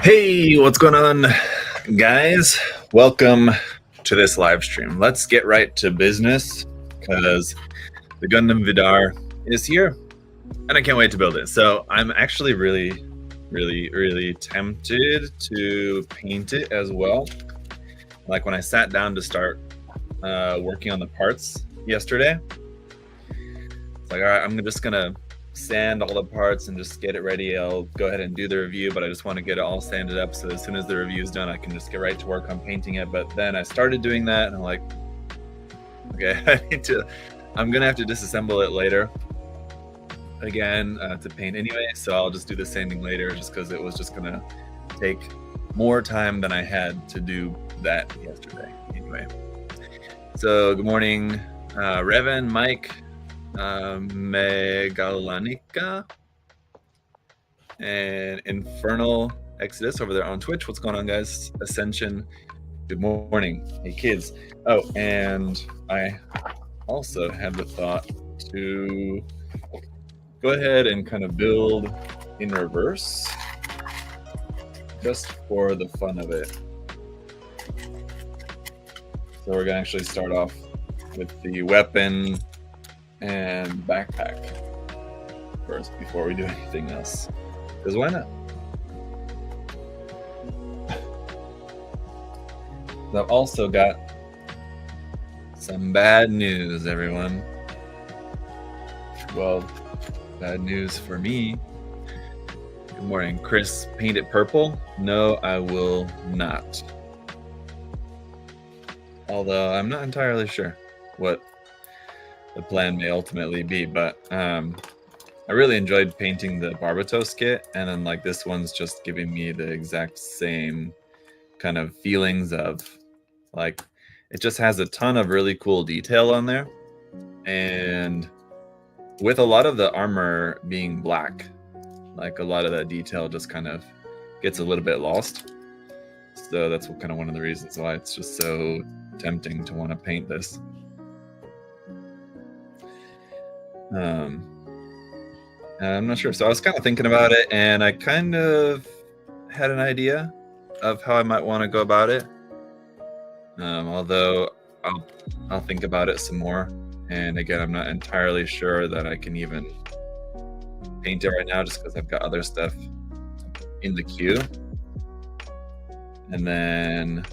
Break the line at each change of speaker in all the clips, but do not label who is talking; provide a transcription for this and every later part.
Hey, what's going on, guys? Welcome to this live stream. Let's get right to business because the Gundam Vidar is here and I can't wait to build it. So I'm actually really tempted to paint it as well. Like when I sat down to start working on the parts yesterday, it's like, all right, I'm just gonna sand all the parts and just get it ready. I'll go ahead and do the review, but I just want to get it all sanded up so as soon as the review is done I can just get right to work on painting it. But then I started doing that and I'm like, okay, I'm gonna have to disassemble it later again to paint anyway, so I'll just do the sanding later just because it was just gonna take more time than I had to do that yesterday anyway. So good morning, Revan, Mike, Megalanika, and Infernal Exodus over there on Twitch. What's going on, guys? Ascension, good morning. Hey kids. Oh, and I also had the thought to go ahead and kind of build in reverse just for the fun of it. So we're gonna actually start off with the weapon and backpack first before we do anything else, because why not? I've also got some bad news, everyone. Well, bad news for me. Good morning, Chris. Paint it purple? No, I will not. Although I'm not entirely sure what the plan may ultimately be, but I really enjoyed painting the Barbos kit, and then like this one's just giving me the exact same kind of feelings of like it just has a ton of really cool detail on there, and with a lot of the armor being black, like a lot of that detail just kind of gets a little bit lost. So that's kind of one of the reasons why it's just so tempting to want to paint this. I'm not sure. So I was kind of thinking about it, and I kind of had an idea of how I might want to go about it. Although I'll think about it some more. And again, I'm not entirely sure that I can even paint it right now just because I've got other stuff in the queue. And then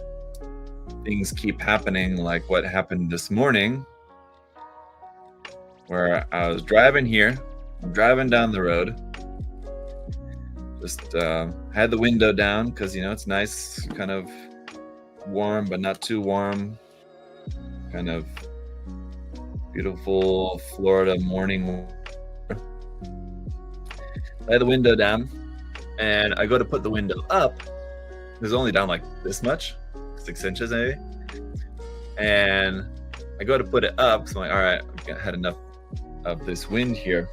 things keep happening, like what happened this morning, where I was driving here, driving down the road, just had the window down because, you know, it's nice, kind of warm, but not too warm, kind of beautiful Florida morning. I had the window down, and I go to put the window up. It was only down like this much, 6 inches maybe, and I go to put it up, so I'm like, all right, I've had enough of this wind here,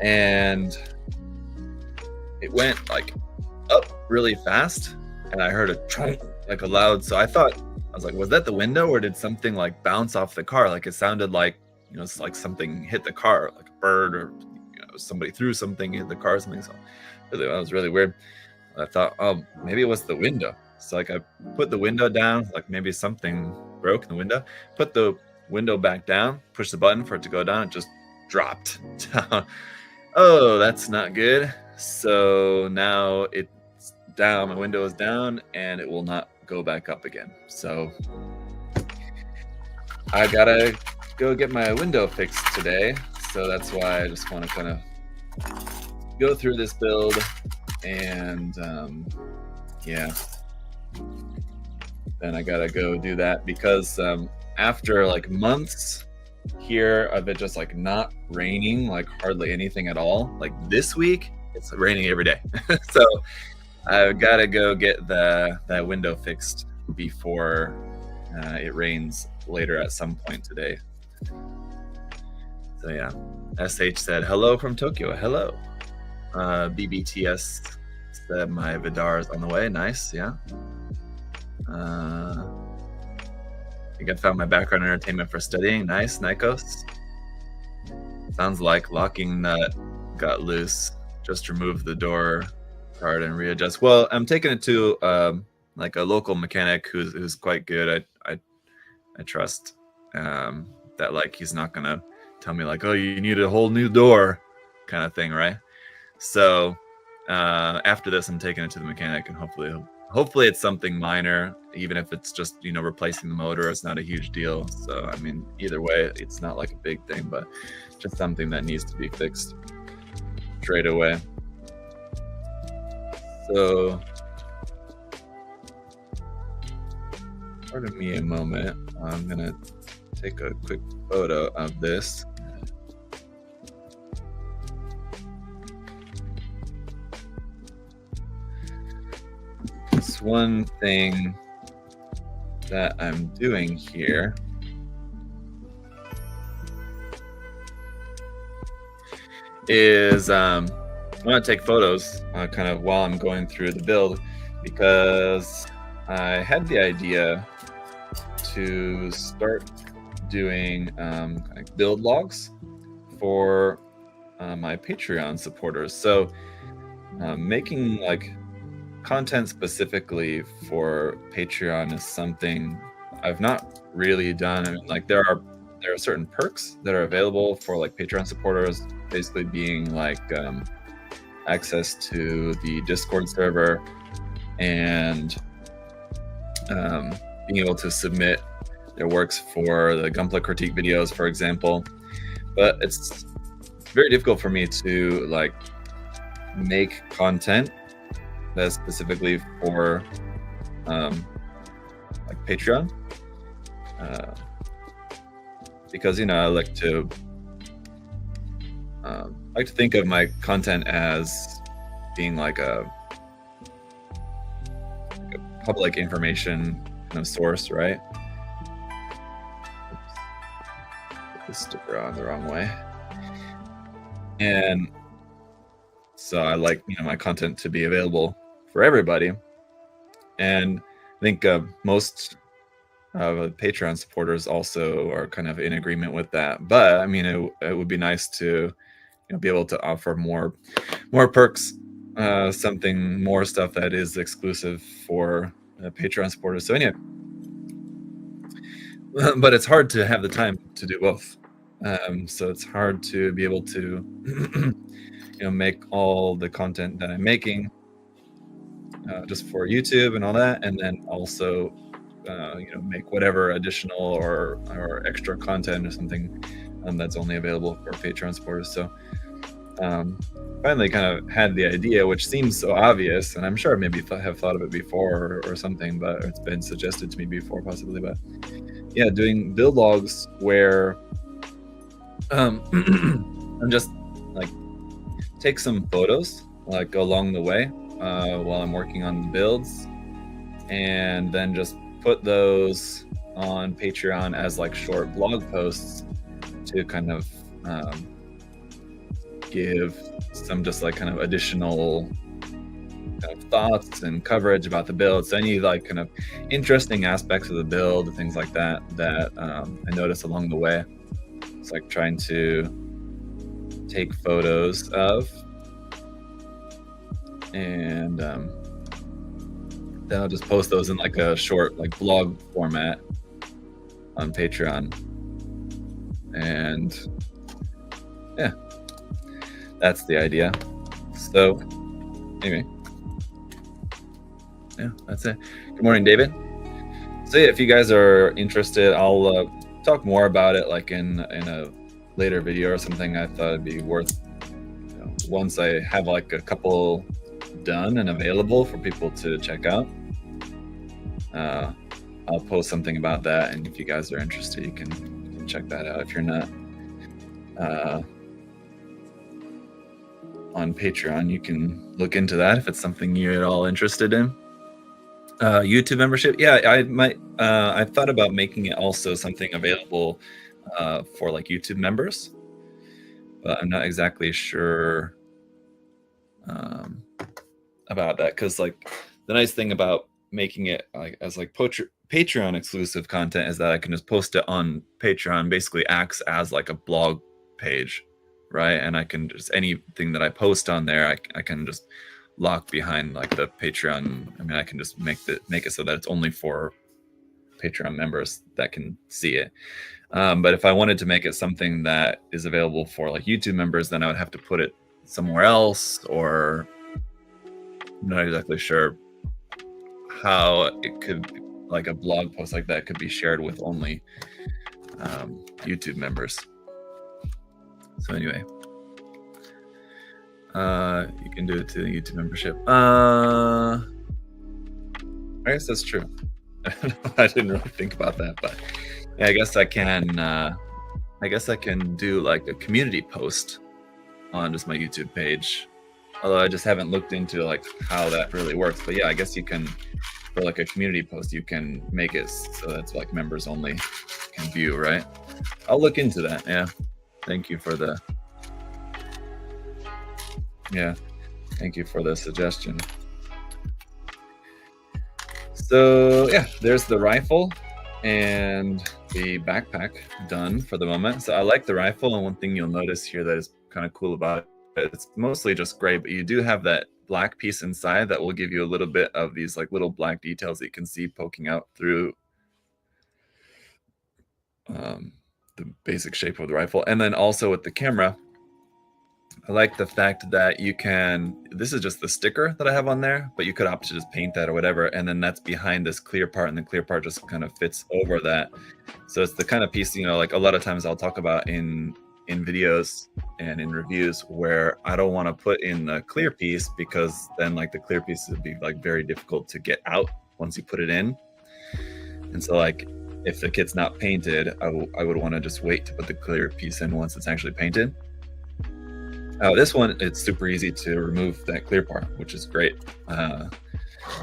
and it went like up really fast, and I heard a trunk, like a loud, so I was like, was that the window, or did something like bounce off the car? Like it sounded like, you know, it's like something hit the car, like a bird, or, you know, somebody threw something, hit the car or something. So really, that was really weird. I thought, oh, maybe it was the window. So like I put the window down, like maybe something broke in the window, put the window back down, push the button for it to go down, it just dropped down. Oh, that's not good. So now it's down, my window is down, and it will not go back up again. So I gotta go get my window fixed today. So that's why I just want to kind of go through this build, and yeah, then I gotta go do that because after like months here of it just like not raining, like hardly anything at all, like this week it's raining every day. So I've got to go get that window fixed before it rains later at some point today. So yeah, SH said hello from Tokyo. Hello. BBTS said my Vidar is on the way. Nice. Yeah. I think I found my background entertainment for studying. Nice, Nikos. Sounds like locking nut got loose. Just remove the door apart and readjust. Well, I'm taking it to like a local mechanic who's quite good. I trust that like he's not gonna tell me like, oh, you need a whole new door kind of thing, right? So after this, I'm taking it to the mechanic, and hopefully it's something minor, even if it's just, you know, replacing the motor. It's not a huge deal. So I mean, either way, it's not like a big thing, but just something that needs to be fixed straight away. So pardon me a moment. I'm gonna take a quick photo of this. This one thing that I'm doing here is I want to take photos kind of while I'm going through the build, because I had the idea to start doing like build logs for my Patreon supporters. So making like content specifically for Patreon is something I've not really done. I mean, like there are certain perks that are available for like Patreon supporters, basically being like access to the Discord server and being able to submit their works for the Gunpla critique videos, for example. But it's very difficult for me to like make content that's specifically for like Patreon, because, you know, I like to think of my content as being like a public information kind of source, right? Oops. Put this sticker on the wrong way. And so I like, you know, my content to be available for everybody. And I think most Patreon supporters also are kind of in agreement with that. But I mean, it would be nice to, you know, be able to offer more perks, something more stuff that is exclusive for Patreon supporters. So anyway, but it's hard to have the time to do both. So it's hard to be able to you know, make all the content that I'm making just for YouTube and all that, and then also you know, make whatever additional or extra content or something that's only available for Patreon supporters. So finally kind of had the idea, which seems so obvious, and I'm sure maybe have thought of it before or something, but it's been suggested to me before possibly. But yeah, doing build logs where I'm just like take some photos like along the way while I'm working on the builds, and then just put those on Patreon as like short blog posts to kind of give some just like kind of additional kind of thoughts and coverage about the build. So any like kind of interesting aspects of the build, things like that I noticed along the way. It's like trying to take photos of, and then I'll just post those in like a short like blog format on Patreon. And yeah, that's the idea. So anyway, yeah, that's it. Good morning, David. So yeah, if you guys are interested, I'll talk more about it like in a later video or something. I thought it'd be worth, you know, once I have like a couple done and available for people to check out, I'll post something about that, and if you guys are interested, you can check that out. If you're not on Patreon, you can look into that if it's something you're at all interested in. YouTube membership, yeah, I might. I thought about making it also something available for like YouTube members, but I'm not exactly sure about that, because like the nice thing about making it like as like Patreon exclusive content is that I can just post it on Patreon. Basically acts as like a blog page, right? And I can just, anything that I post on there, I can just lock behind like the Patreon. I mean, I can just make it so that it's only for Patreon members that can see it. But if I wanted to make it something that is available for like YouTube members, then I would have to put it somewhere else, or I'm not exactly sure how it could, like a blog post like that could be shared with only YouTube members. So anyway, you can do it to the YouTube membership. I guess that's true. I didn't really think about that, but yeah, I guess I can. I guess I can do like a community post on just my YouTube page. Although I just haven't looked into like how that really works. But yeah, I guess you can, for like a community post, you can make it so that's like members only can view, right? I'll look into that. Yeah. Thank you for the suggestion. So yeah, there's the rifle and the backpack done for the moment. So I like the rifle, and one thing you'll notice here that is kind of cool about it, it's mostly just gray, but you do have that black piece inside that will give you a little bit of these like little black details that you can see poking out through the basic shape of the rifle. And then also with the camera, I like the fact that you can, this is just the sticker that I have on there, but you could opt to just paint that or whatever, and then that's behind this clear part, and the clear part just kind of fits over that. So it's the kind of piece, you know, like a lot of times I'll talk about in videos and in reviews where I don't want to put in the clear piece, because then like the clear piece would be like very difficult to get out once you put it in. And so like if the kit's not painted, I would want to just wait to put the clear piece in once it's actually painted. This one, it's super easy to remove that clear part, which is great. So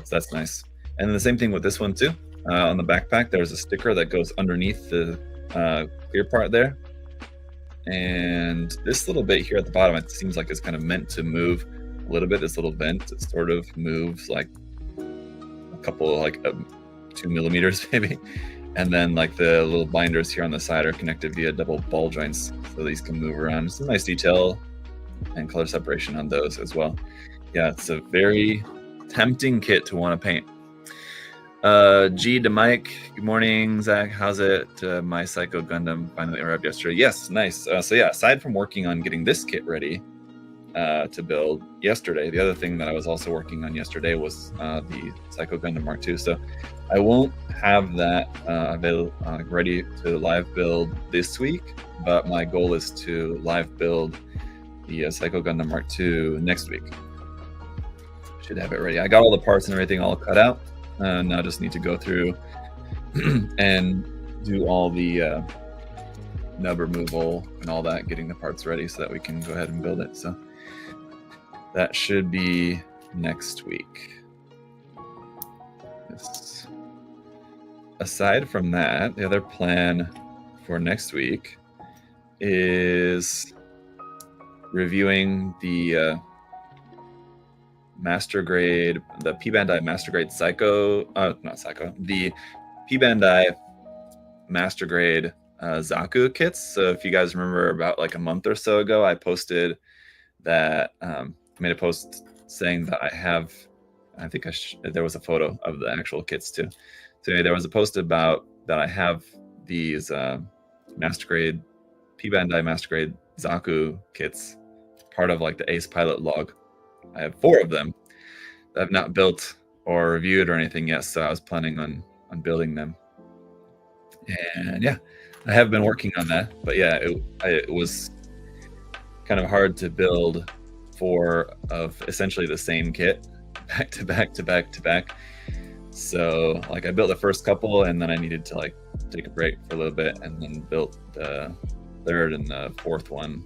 that's nice. And then the same thing with this one too. On the backpack, there's a sticker that goes underneath the clear part there. And this little bit here at the bottom, it seems like it's kind of meant to move a little bit. This little vent, it sort of moves like a couple, like 2 millimeters maybe. And then like the little binders here on the side are connected via double ball joints, so these can move around. It's a nice detail and color separation on those as well. Yeah, it's a very tempting kit to want to paint. G to Mike, good morning, Zach. How's it? My Psycho Gundam finally arrived yesterday. Yes, nice. So yeah, aside from working on getting this kit ready to build yesterday, the other thing that I was also working on yesterday was the Psycho Gundam Mark II. So I won't have that ready to live build this week, but my goal is to live build the Psycho Gundam Mark II next week. Should have it ready. I got all the parts and everything all cut out. Now I just need to go through and do all the nub removal and all that, getting the parts ready so that we can go ahead and build it. So that should be next week. Yes. Aside from that, the other plan for next week is reviewing the Master Grade, the P Bandai Master Grade the P Bandai Master Grade Zaku kits. So if you guys remember, about like a month or so ago, I posted that, made a post saying that I have, I think there was a photo of the actual kits too. So anyway, there was a post about that I have these Master Grade, P Bandai Master Grade Zaku kits, part of like the Ace Pilot log. I have 4 of them that I've not built or reviewed or anything yet, so I was planning on building them. And yeah, I have been working on that, but yeah, it was kind of hard to build 4 of essentially the same kit back to back to back to back. So like I built the first couple, and then I needed to like take a break for a little bit, and then built the 3rd and the 4th one,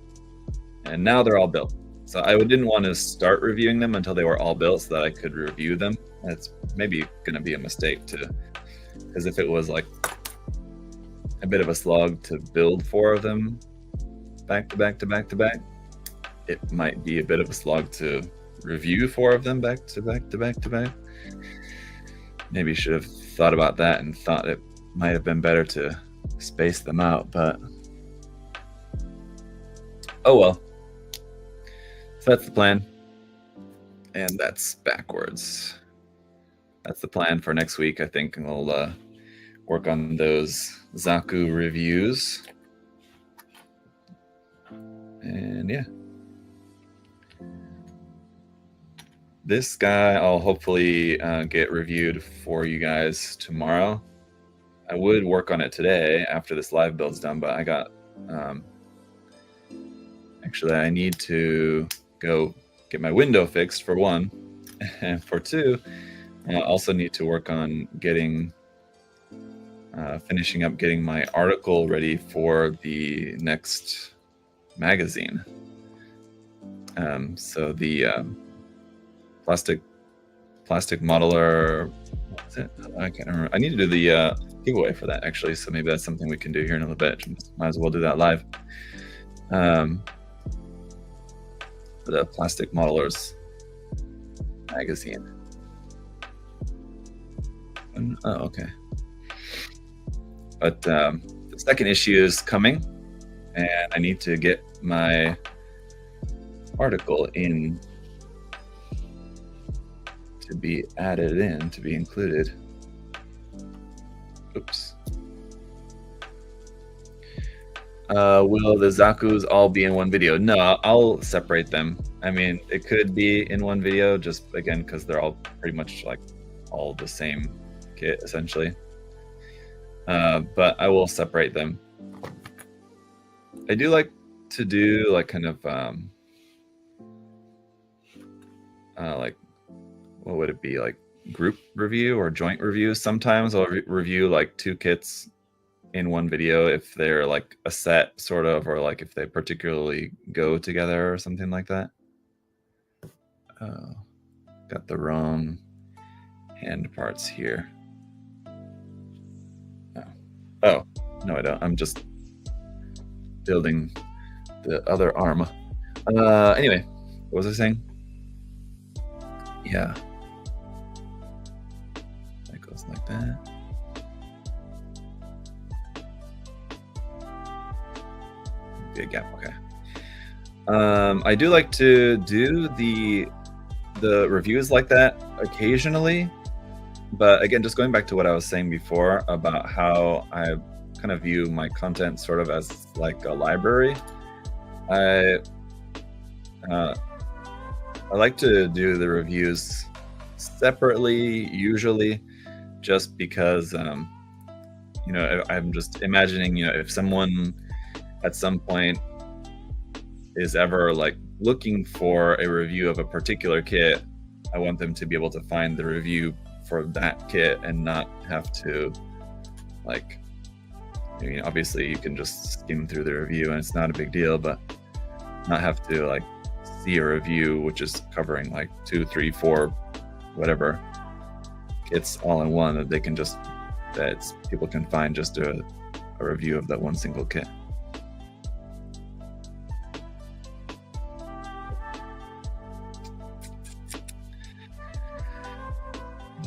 and now they're all built. So I didn't want to start reviewing them until they were all built so that I could review them. That's maybe going to be a mistake too, because if it was like a bit of a slog to build 4 of them back to back to back to back, it might be a bit of a slog to review 4 of them back to back to back to back. Maybe should have thought about that and thought it might have been better to space them out, but oh well. So that's the plan. And that's backwards. That's the plan for next week. I think we'll work on those Zaku reviews. And yeah. This guy I'll hopefully get reviewed for you guys tomorrow. I would work on it today after this live build's done, but I got actually I need to go get my window fixed for one, and for two, I also need to work on getting finishing up getting my article ready for the next magazine. So the plastic modeler, what's it? I can't remember. I need to do the giveaway for that actually, so maybe that's something we can do here in a little bit. Might as well do that live. The Plastic Modelers magazine. Oh, okay. But the second issue is coming, and I need to get my article in to be added in, to be included. Oops. Will the Zakus all be in one video? No, I'll separate them. I mean, it could be in one video, just again, because they're all pretty much like all the same kit, essentially. But I will separate them. I do like to do like kind of like, what would it be, like group review or joint review? Sometimes I'll review like two kits in one video if they're like a set sort of, or like if they particularly go together or something like that. Oh, got the wrong hand parts here. Oh, no, I don't. I'm just building the other arm. Anyway, what was I saying? Yeah. That goes like that. Be a gap, okay. I do like to do the reviews like that occasionally. But again, just going back to what I was saying before about how I kind of view my content sort of as like a library, I like to do the reviews separately, usually, just because, you know, I'm just imagining, you know, if someone at some point is ever like looking for a review of a particular kit, I want them to be able to find the review for that kit and not have to, like, I mean, obviously you can just skim through the review and it's not a big deal, but not have to like see a review which is covering like 2, 3, 4, whatever kits all in one, that they can just, that people can find just a review of that one single kit.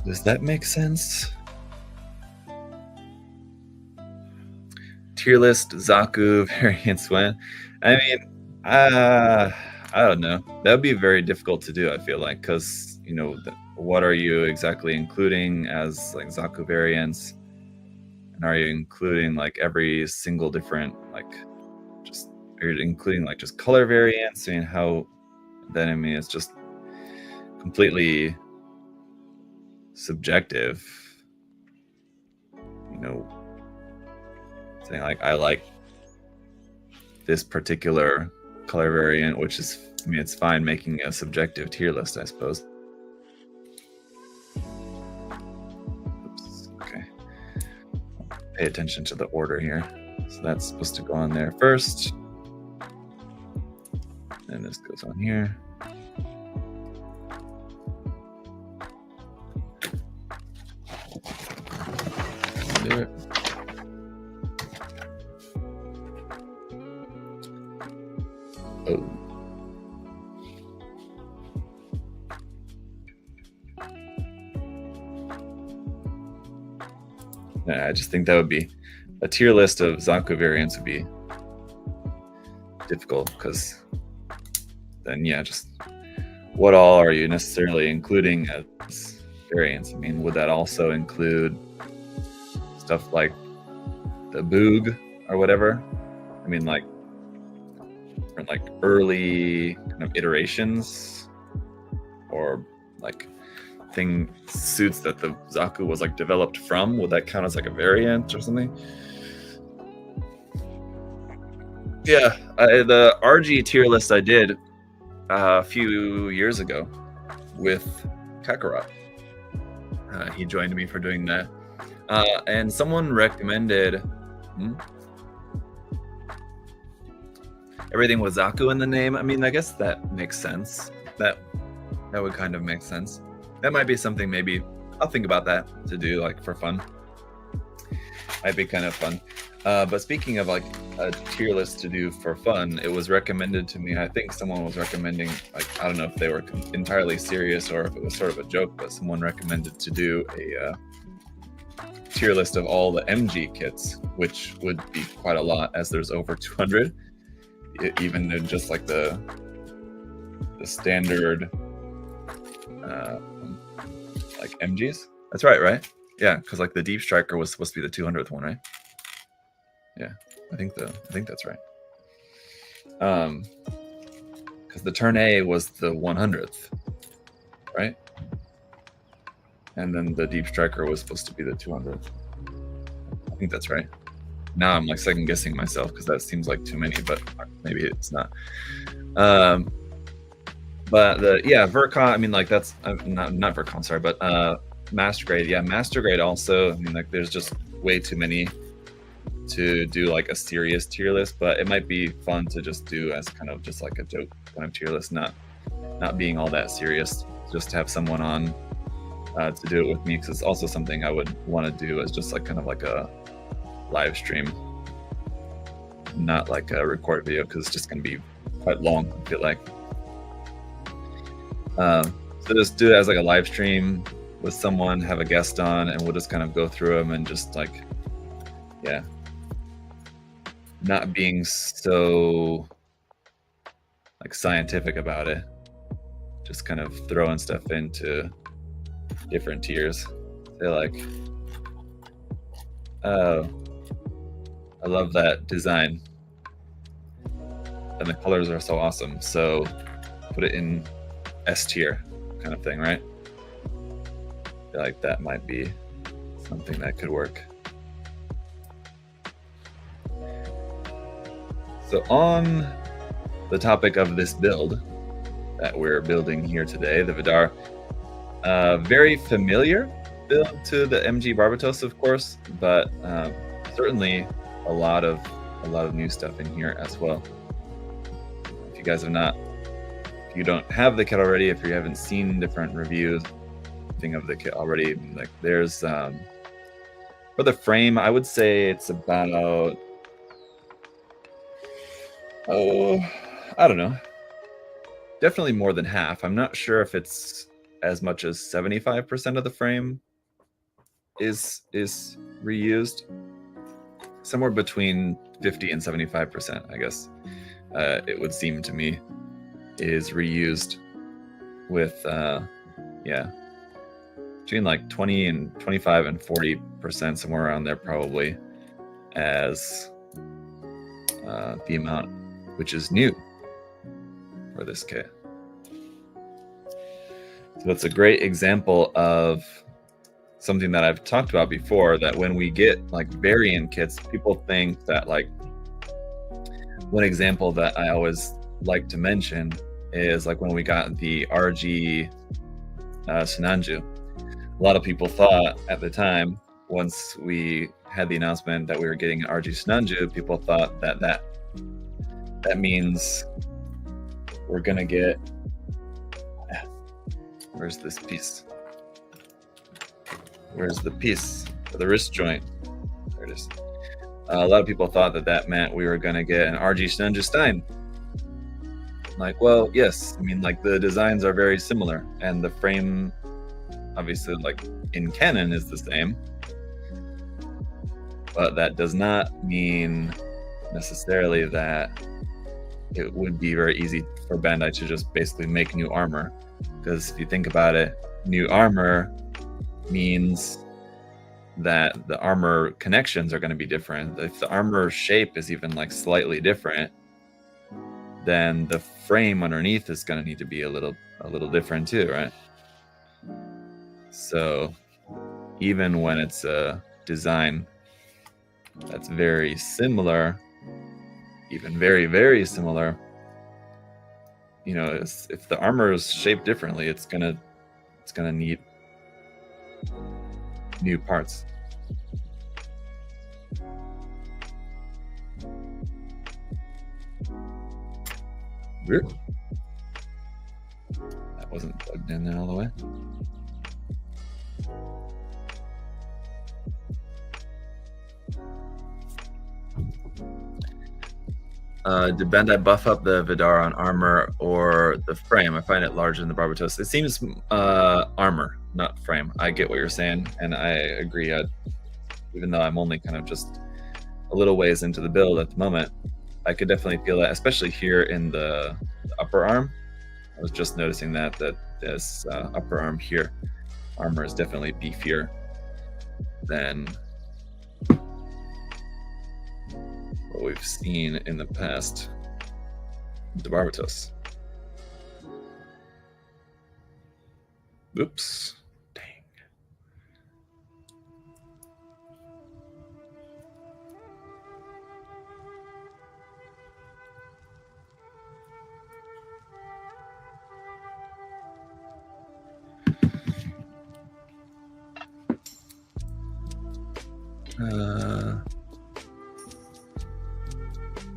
Does that make sense? Tier list Zaku variants when? I mean, I don't know. That would be very difficult to do, I feel like, because, you know, what are you exactly including as like Zaku variants? And are you including like every single different, like, just, are you including like just color variants? I mean, how, then, I mean, it's just completely subjective, you know, saying like I like this particular color variant, which is, I mean, it's fine making a subjective tier list, I suppose. Oops, okay. Pay attention to the order here. So that's supposed to go on there first, and this goes on here. Do it. Oh. Yeah, I just think that would be a tier list of Zaku variants would be difficult, because then, yeah, just what all are you necessarily including as variants? I mean, would that also include stuff like the Boog or whatever? I mean, like early kind of iterations, or like suits that the Zaku was like developed from. Would that count as like a variant or something? Yeah, the RG tier list I did a few years ago with Kakarot. He joined me for doing that, and someone recommended everything with Zaku in the name. I mean, I guess that makes sense. That would kind of make sense. That might be something, maybe I'll think about that to do, like, for fun. Might be kind of fun. But speaking of like a tier list to do for fun, it was recommended to me. I think someone was recommending, like, I don't know if they were entirely serious or if it was sort of a joke, but someone recommended to do a tier list of all the MG kits, which would be quite a lot, as there's over 200, even in just like the standard like MGs. That's right? Yeah, because like the Deep Striker was supposed to be the 200th one, right? Yeah, I think that's right. Because the Turn A was the 100th, right? And then the Deep Striker was supposed to be the 200th. I think that's right. Now I'm like second guessing myself because that seems like too many, but maybe it's not. But Vercon, I mean, like, that's not Vercon, sorry, but Master Grade. Yeah, Master Grade also. I mean, like, there's just way too many to do like a serious tier list, but it might be fun to just do as kind of just like a joke kind of tier list, not being all that serious, just to have someone on to do it with me, because it's also something I would want to do as just like kind of like a live stream, not like a record video, because it's just going to be quite long, I feel like. So just do it as like a live stream with someone, have a guest on, and we'll just kind of go through them and just like, yeah, not being so like scientific about it, just kind of throwing stuff into different tiers. They're like, oh, I love that design and the colors are so awesome, so put it in S tier kind of thing, right? I feel like that might be something that could work. So on the topic of this build that we're building here today, the Vidar, very familiar build to the MG Barbatos, of course, but certainly a lot of new stuff in here as well. If you guys have not, if you don't have the kit already, if you haven't seen different reviews of the kit already, like, there's for the frame, I would say it's about, I don't know, definitely more than half. I'm not sure if it's as much as 75% of the frame is reused. Somewhere between 50 and 75%, I guess, it would seem to me, is reused, with yeah, between like 20 and 25 and 40%, somewhere around there probably, as the amount which is new for this kit. So that's a great example of something that I've talked about before, that when we get like variant kits, people think that, like, one example that I always like to mention is like when we got the RG Sinanju. A lot of people thought at the time, once we had the announcement that we were getting an RG Sinanju, people thought that means we're gonna get, where's this piece? Where's the piece for the wrist joint? There it is. A lot of people thought that meant we were gonna get an RG Sinanju Stein. Like, well, yes, I mean, like, the designs are very similar, and the frame, obviously, like, in canon is the same, but that does not mean necessarily that it would be very easy for Bandai to just basically make new armor. Because if you think about it, new armor means that the armor connections are going to be different. If the armor shape is even like slightly different, then the frame underneath is going to need to be a little different too, right? So even when it's a design that's very similar, even very, very similar, you know, if the armor is shaped differently, it's gonna need new parts. Weird. That wasn't plugged in there all the way. Did Bandai buff up the Vidar on armor or the frame? I find it larger than the Barbos. It seems armor, not frame. I get what you're saying, and I agree. Even though I'm only kind of just a little ways into the build at the moment, I could definitely feel that, especially here in the upper arm. I was just noticing that this upper arm here, armor is definitely beefier than what we've seen in the past with the Barbos. Oops.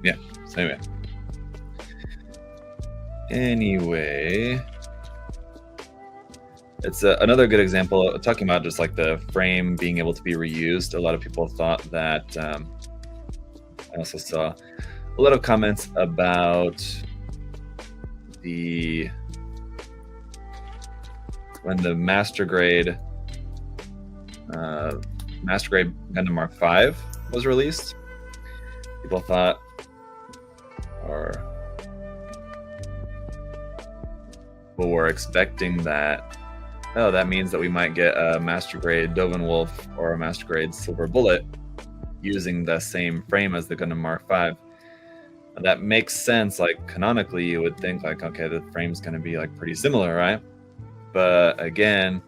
Yeah, so anyway, it's another good example of talking about just like the frame being able to be reused. A lot of people thought that, I also saw a lot of comments about when the master grade Gundam Mark V was released. People thought, or people were expecting that, oh, that means that we might get a master grade Dovenwolf or a master grade Silver Bullet using the same frame as the Gundam Mark V. And that makes sense. Like canonically, you would think like, okay, the frame's going to be like pretty similar, right? But again,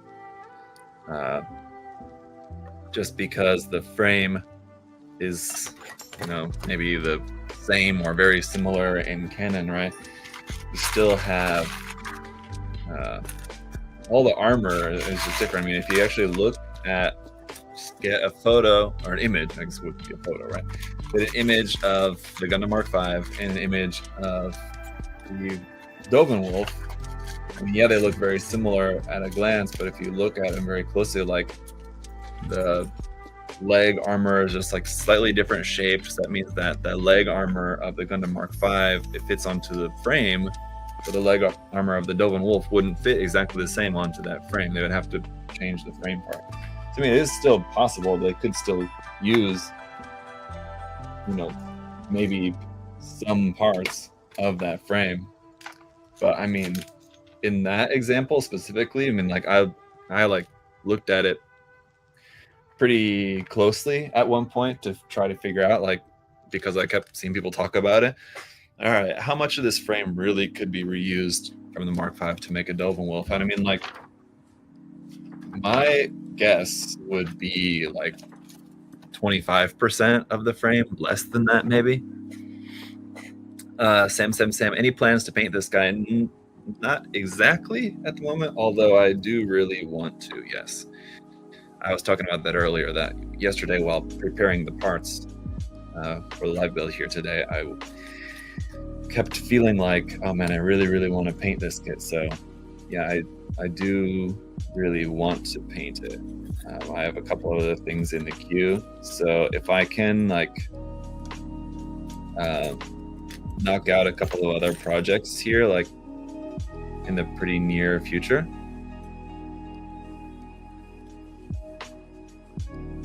just because the frame is, you know, maybe the same or very similar in canon, right? You still have all the armor is just different. I mean, if you actually look at, just get a photo or an image, I guess it would be a photo, right? Get an image of the Gundam Mark V and an image of the Dovenwolf. I mean, yeah, they look very similar at a glance, but if you look at them very closely, like the leg armor is just like slightly different shapes. That means that the leg armor of the Gundam Mark V, it fits onto the frame, but the leg armor of the Dovenwolf wouldn't fit exactly the same onto that frame. They would have to change the frame part. So I mean, it is still possible. They could still use, you know, maybe some parts of that frame. But I mean, in that example specifically, I mean, like I like looked at it pretty closely at one point to try to figure out, like, because I kept seeing people talk about it. All right, how much of this frame really could be reused from the Mark V to make a Dovenwolf? And I mean, like, my guess would be like 25% of the frame, less than that maybe. Sam, any plans to paint this guy? Not exactly at the moment, although I do really want to, yes. I was talking about that earlier, that yesterday while preparing the parts for the live build here today, I kept feeling like, oh man, I really, really want to paint this kit. So yeah, I do really want to paint it. I have a couple of other things in the queue. So if I can like knock out a couple of other projects here, like in the pretty near future,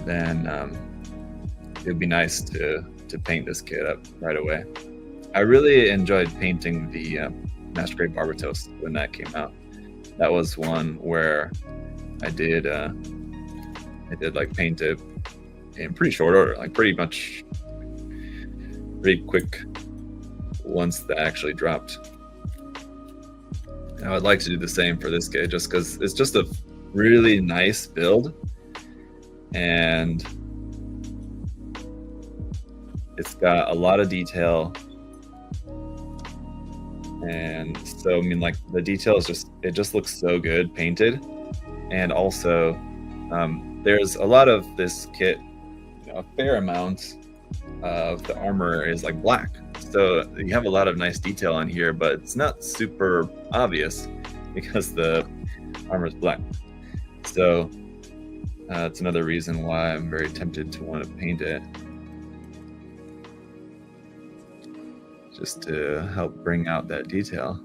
then it'd be nice to paint this kit up right away. I really enjoyed painting the Master Grade Barbatos when that came out. That was one where I did like paint it in pretty short order, like pretty quick once that actually dropped. And I would like to do the same for this kit, just because it's just a really nice build, and it's got a lot of detail. And so, I mean, like, the detail is it just looks so good painted. And also, there's a lot of this kit, a fair amount of the armor is like black. So you have a lot of nice detail on here, but it's not super obvious because the armor is black. So it's another reason why I'm very tempted to want to paint it, just to help bring out that detail.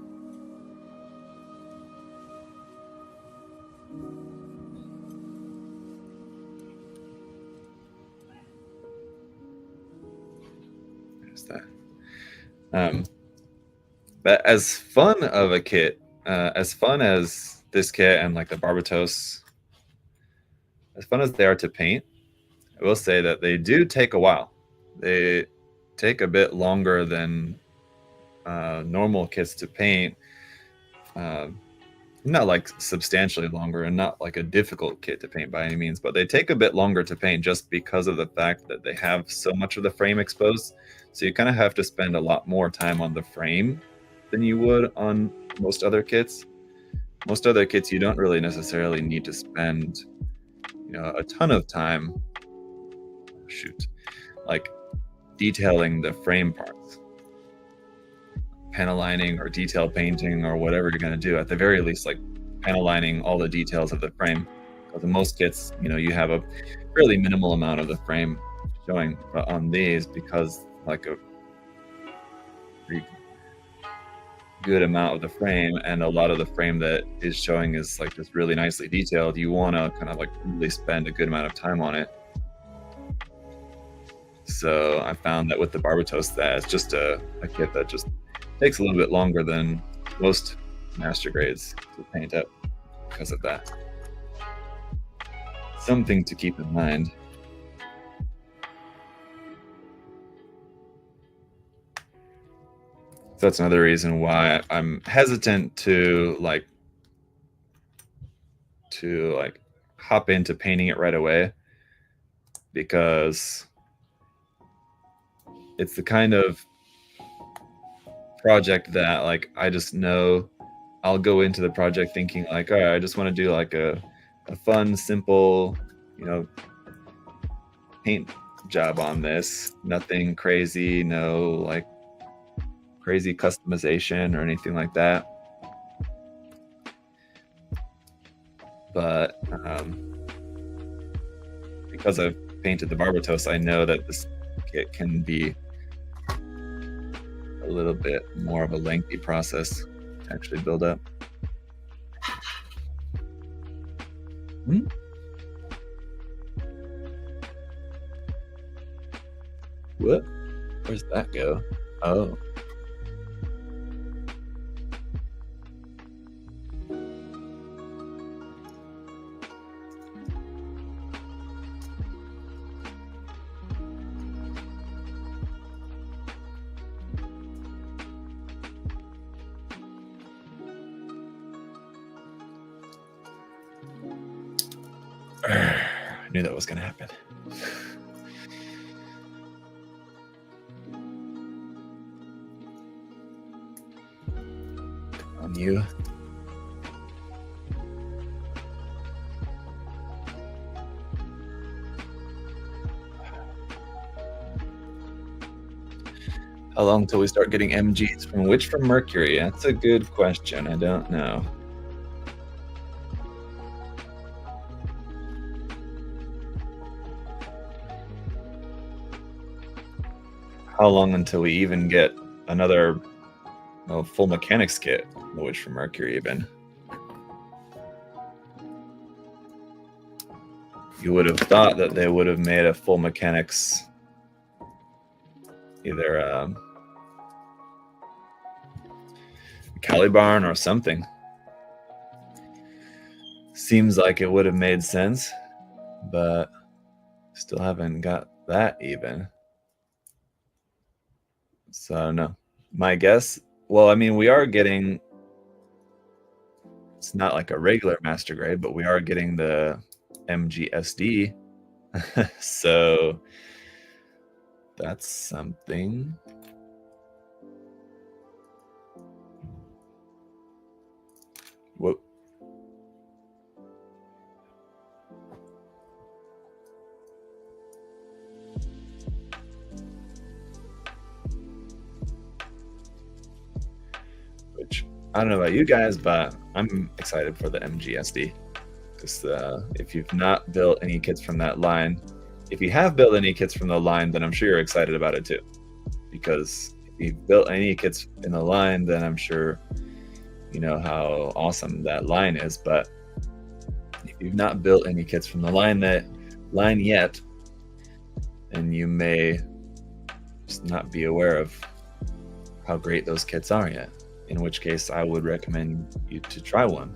There's that. But as fun of a kit, as fun as this kit and like the Barbatos, as fun as they are to paint, I will say that they do take a while. They take a bit longer than normal kits to paint. Not like substantially longer, and not like a difficult kit to paint by any means, but they take a bit longer to paint just because of the fact that they have so much of the frame exposed. So you kind of have to spend a lot more time on the frame than you would on most other kits. Most other kits, you don't really necessarily need to spend, a ton of time, like detailing the frame parts, panel lining or detail painting or whatever you're going to do. At the very least, like panel lining all the details of the frame. Because in most kits, you have a fairly minimal amount of the frame showing. But on these, because like a pretty good amount of the frame and a lot of the frame that is showing is like just really nicely detailed, you want to kind of like really spend a good amount of time on it. So I found that with the Barbatos, that it's just a kit that just takes a little bit longer than most master grades to paint up because of that. Something to keep in mind. So that's another reason why I'm hesitant to hop into painting it right away, because it's the kind of project that like I just know I'll go into the project thinking like, all right, I just want to do like a fun, simple, paint job on this. Nothing crazy, no like crazy customization or anything like that. But because I've painted the Barbatos, I know that this kit can be a little bit more of a lengthy process to actually build up. What? Where's that go? Oh. I knew that was going to happen. On you. How long till we start getting MGs from which from Mercury? That's a good question. I don't know. How long until we even get another full mechanics kit, which from Mercury even? You would have thought that they would have made a full mechanics either Calibarn or something. Seems like it would have made sense, but still haven't got that even. So no, my guess, well, I mean, we are getting, it's not like a regular master grade, but we are getting the MGSD. So that's something. Whoa. Which, I don't know about you guys, but I'm excited for the MGSD. Because if you've not built any kits from that line, if you have built any kits from the line, then I'm sure you're excited about it too. Because if you've built any kits in the line, then I'm sure you know how awesome that line is. But if you've not built any kits from the line yet, then you may just not be aware of how great those kits are yet. In which case, I would recommend you to try one.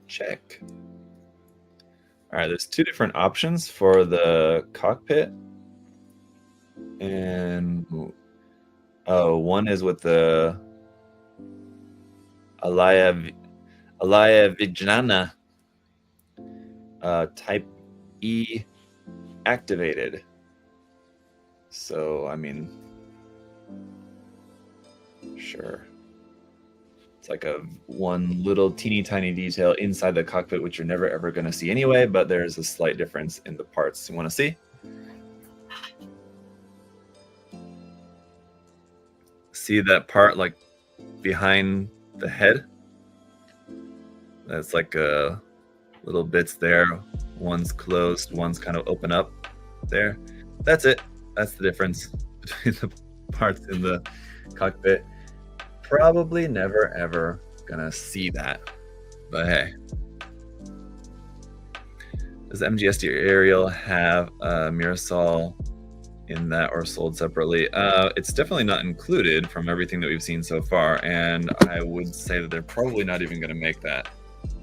Check. All right, there's two different options for the cockpit. And one is with the Alaya Vijnana type E activated. So, I mean, sure. It's like one little teeny tiny detail inside the cockpit, which you're never ever going to see anyway, but there's a slight difference in the parts. You want to see? See that part like behind the head? That's like little bits there. One's closed, one's kind of open up there. That's it. That's the difference between the parts in the cockpit. Probably never ever gonna see that, but hey. Does MGSD Aerial have a Mirrorol in that or sold separately? It's definitely not included from everything that we've seen so far, and I would say that they're probably not even gonna make that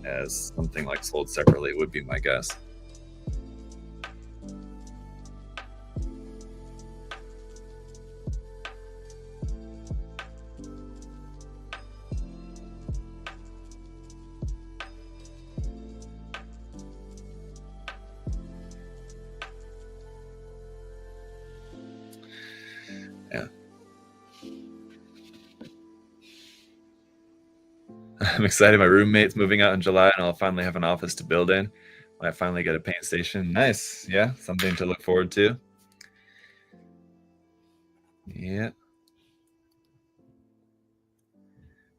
as something like sold separately, would be my guess. Yeah. I'm excited. My roommate's moving out in July, and I'll finally have an office to build in when I finally get a paint station. Nice. Yeah, something to look forward to. Yeah.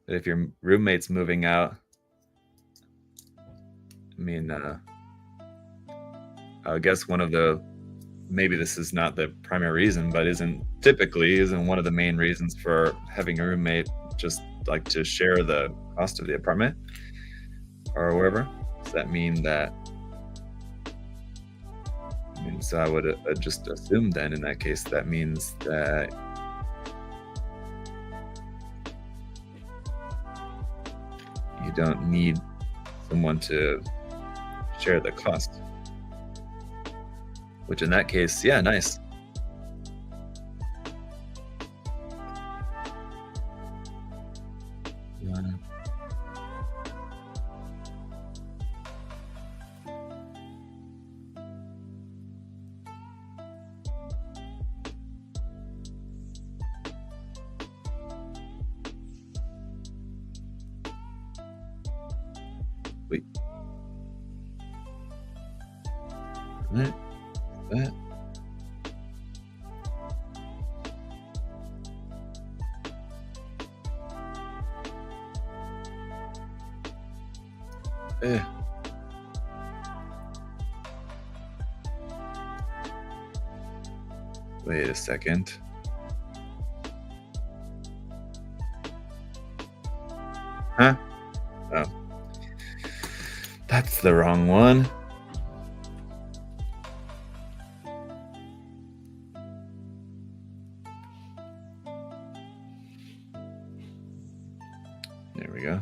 But if your roommate's moving out, I mean, I guess one of the, maybe this is not the primary reason, but isn't one of the main reasons for having a roommate just like to share the cost of the apartment or wherever. Does that mean that, so I would just assume then in that case, that means that you don't need someone to share the cost. Which in that case, yeah, nice. Wait. That. Wait a second. Huh? Oh. That's the wrong one. There we go.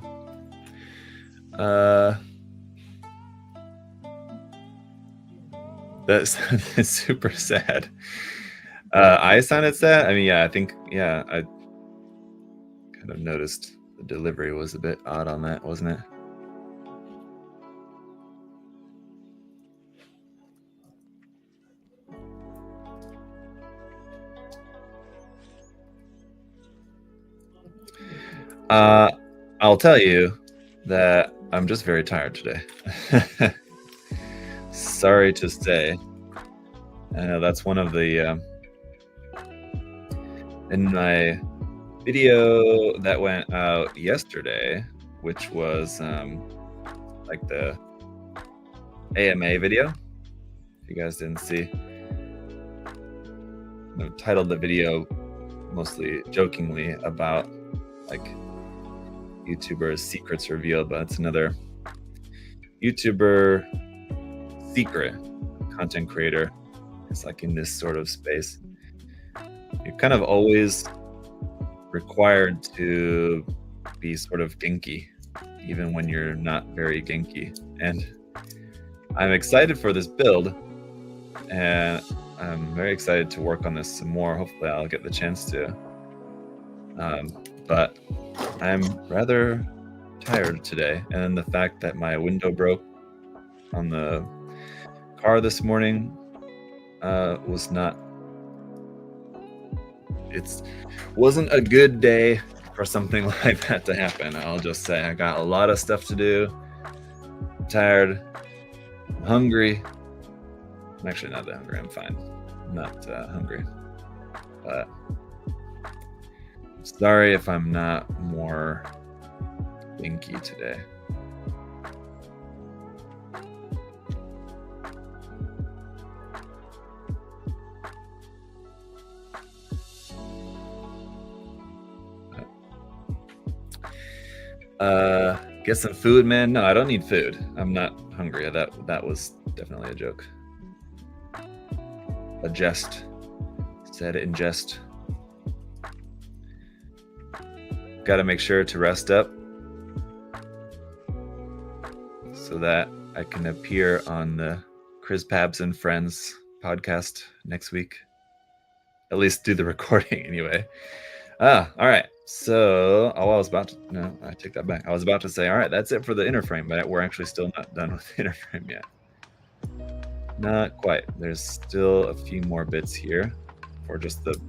That's super sad. I sounded sad. I mean, yeah, I think, yeah, I kind of noticed the delivery was a bit odd on that, wasn't it? I'll tell you that I'm just very tired today. Sorry to say. I know that's one of the in my video that went out yesterday, which was like the AMA video. If you guys didn't see, I titled the video mostly jokingly about like YouTubers' secrets revealed, but it's another YouTuber secret content creator. It's like in this sort of space. You're kind of always required to be sort of genki, even when you're not very genki. And I'm excited for this build, and I'm very excited to work on this some more. Hopefully I'll get the chance to. But I'm rather tired today, and then the fact that my window broke on the car this morning was not. It wasn't a good day for something like that to happen. I'll just say I got a lot of stuff to do. I'm tired. I'm hungry. I'm actually not that hungry. I'm fine. I'm not hungry. But sorry if I'm not more binky today. Get some food, man. No, I don't need food. I'm not hungry. That was definitely a joke. A jest. Said in jest. Gotta make sure to rest up so that I can appear on the Chris Pabs and Friends podcast next week. At least do the recording anyway. All right. So, I was about to, no, I take that back. I was about to say, all right, that's it for the inner frame, but we're actually still not done with the inner frame yet. Not quite. There's still a few more bits here for just the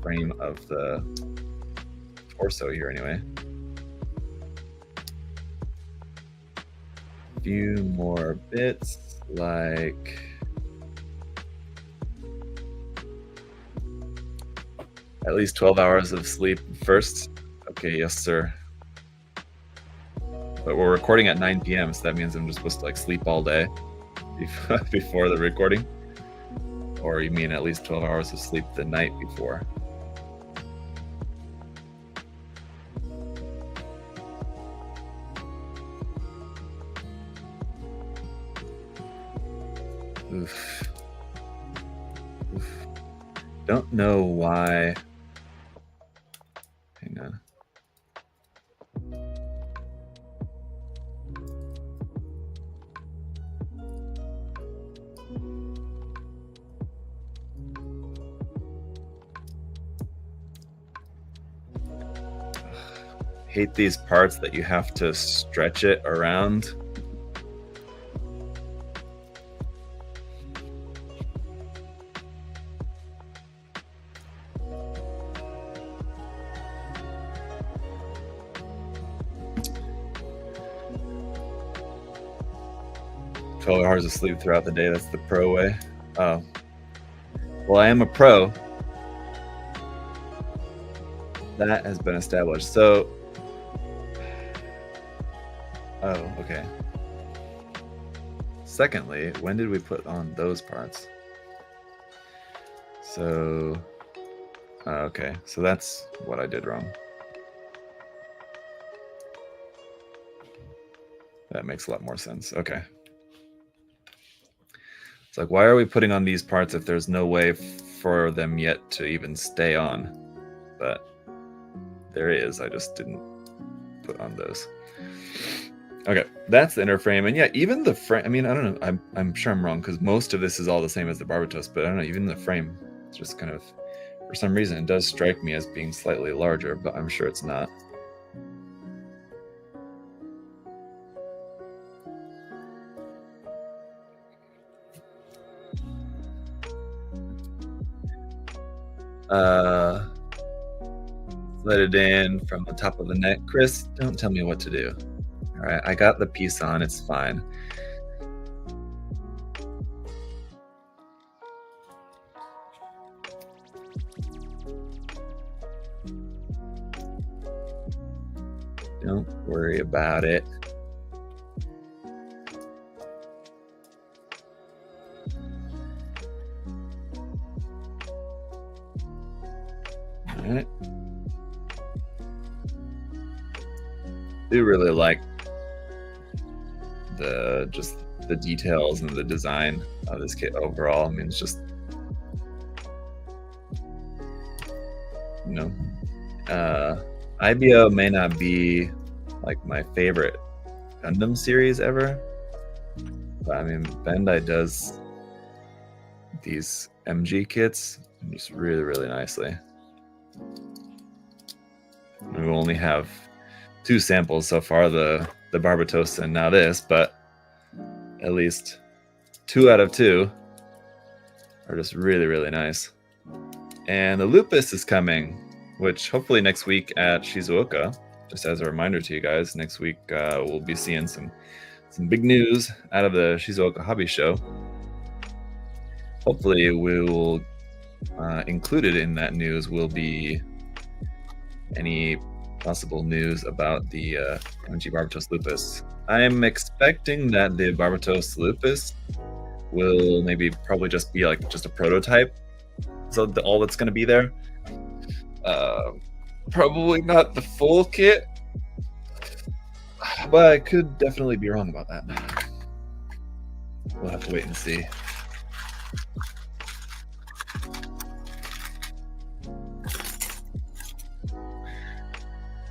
frame of the torso here anyway. A few more bits, like at least 12 hours of sleep first. Okay, yes, sir. But we're recording at 9 p.m., so that means I'm just supposed to like sleep all day before the recording. Or you mean at least 12 hours of sleep the night before? Oof. Oof. Don't know why. Hang on. Hate these parts that you have to stretch it around. Hours of sleep throughout the day. That's the pro way. Oh, well, I am a pro. That has been established. So, oh, okay. Secondly, when did we put on those parts? So, okay. So that's what I did wrong. That makes a lot more sense. Okay. It's like, why are we putting on these parts if there's no way for them yet to even stay on? But there is. I just didn't put on those. Okay, that's the inner frame. And yeah, even the frame, I mean, I don't know. I'm sure I'm wrong because most of this is all the same as the Barbatos, but I don't know, even the frame, it's just kind of, for some reason, it does strike me as being slightly larger, but I'm sure it's not. Let it in from the top of the neck. Chris, don't tell me what to do. All right, I got the piece on. It's fine. Don't worry about it. All right. I do really like the details and the design of this kit overall. I mean, it's just, you know, IBO may not be like my favorite Gundam series ever, but I mean, Bandai does these MG kits just really, really nicely. We only have 2 samples so far, the Barbatos and now this, but at least 2 out of 2 are just really, really nice. And the Lupus is coming, which hopefully next week at Shizuoka, just as a reminder to you guys, next week we'll be seeing some big news out of the Shizuoka Hobby Show. Hopefully we will included in that news will be any possible news about the MG Barbos Lupus. I'm expecting that the Barbos Lupus will probably just be like just a prototype. So all that's going to be there. Probably not the full kit, but I could definitely be wrong about that. We'll have to wait and see.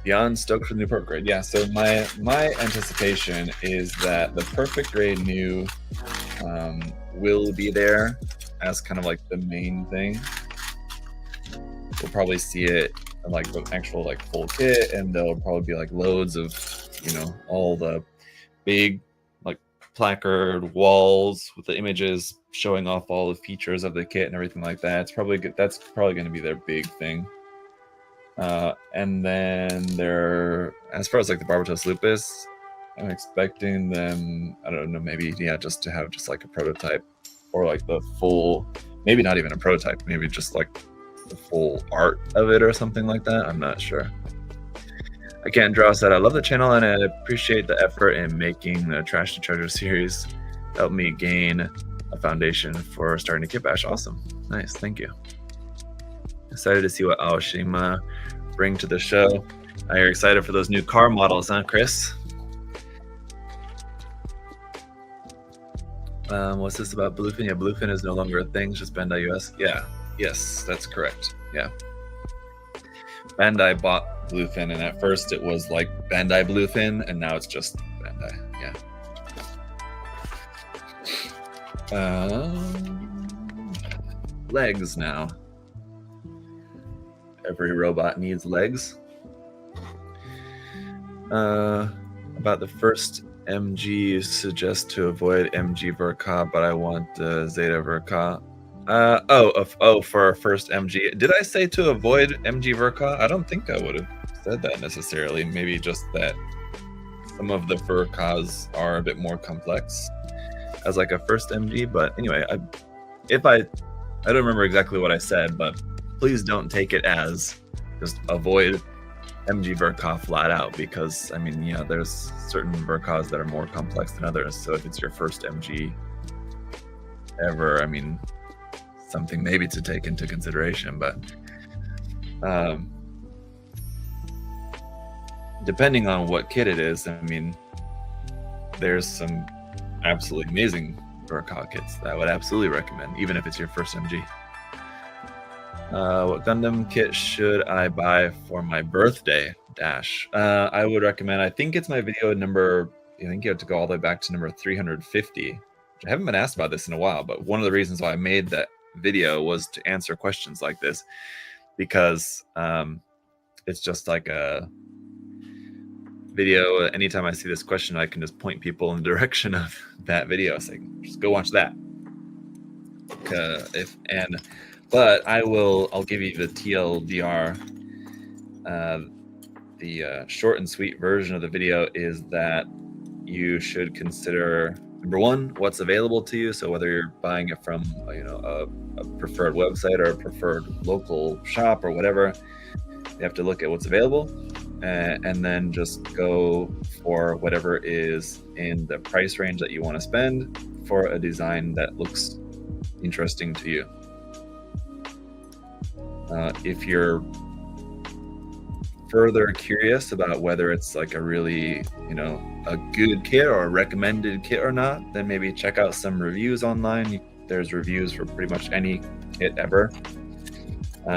Beyond stoked for the new perfect grade. Yeah, so my anticipation is that the perfect grade new will be there as kind of like the main thing. We'll probably see it in like the actual like full kit, and there'll probably be like loads of, you know, all the big like placard walls with the images showing off all the features of the kit and everything like that. That's probably going to be their big thing. And then as far as like the Barbos Lupus, I'm expecting them, I don't know, maybe, yeah, just to have just like a prototype or like the full, maybe not even a prototype, maybe just like the full art of it or something like that. I'm not sure. Again, Draw said, I love the channel and I appreciate the effort in making the Trash to Treasure series. Helped me gain a foundation for starting to kit bash. Awesome. Nice. Thank you. Excited to see what Aoshima bring to the show. You're excited for those new car models, huh, Chris? What's this about Bluefin? Yeah, Bluefin is no longer a thing, it's just Bandai US. Yeah, yes, that's correct. Yeah. Bandai bought Bluefin, and at first it was like Bandai Bluefin, and now it's just Bandai. Yeah. Legs now. Every robot needs legs. About the first MG, suggest to avoid MG Verka, but I want Zeta Verka. For our first MG. Did I say to avoid MG Verka? I don't think I would have said that necessarily. Maybe just that some of the Verkas are a bit more complex as like a first MG. But anyway, I don't remember exactly what I said, but please don't take it as just avoid MG Verka flat out, because I mean, yeah, there's certain Verkas that are more complex than others. So if it's your first MG ever, I mean, something maybe to take into consideration. But depending on what kit it is, I mean, there's some absolutely amazing Dorkaw kits that I would absolutely recommend, even if it's your first MG. What Gundam kit should I buy for my birthday? Dash. I would recommend, I think it's my video number, I think you have to go all the way back to number 350. Which I haven't been asked about this in a while, but one of the reasons why I made that video was to answer questions like this, because it's just like a video. Anytime I see this question, I can just point people in the direction of that video, saying, just go watch that. But I'll give you the TLDR. The short and sweet version of the video is that you should consider, number one, what's available to you. So whether you're buying it from a preferred website or a preferred local shop or whatever, you have to look at what's available, and then just go for whatever is in the price range that you want to spend for a design that looks interesting to you. If you're further curious about whether it's like a really, a good kit or a recommended kit or not, then maybe check out some reviews online. There's reviews for pretty much any kit ever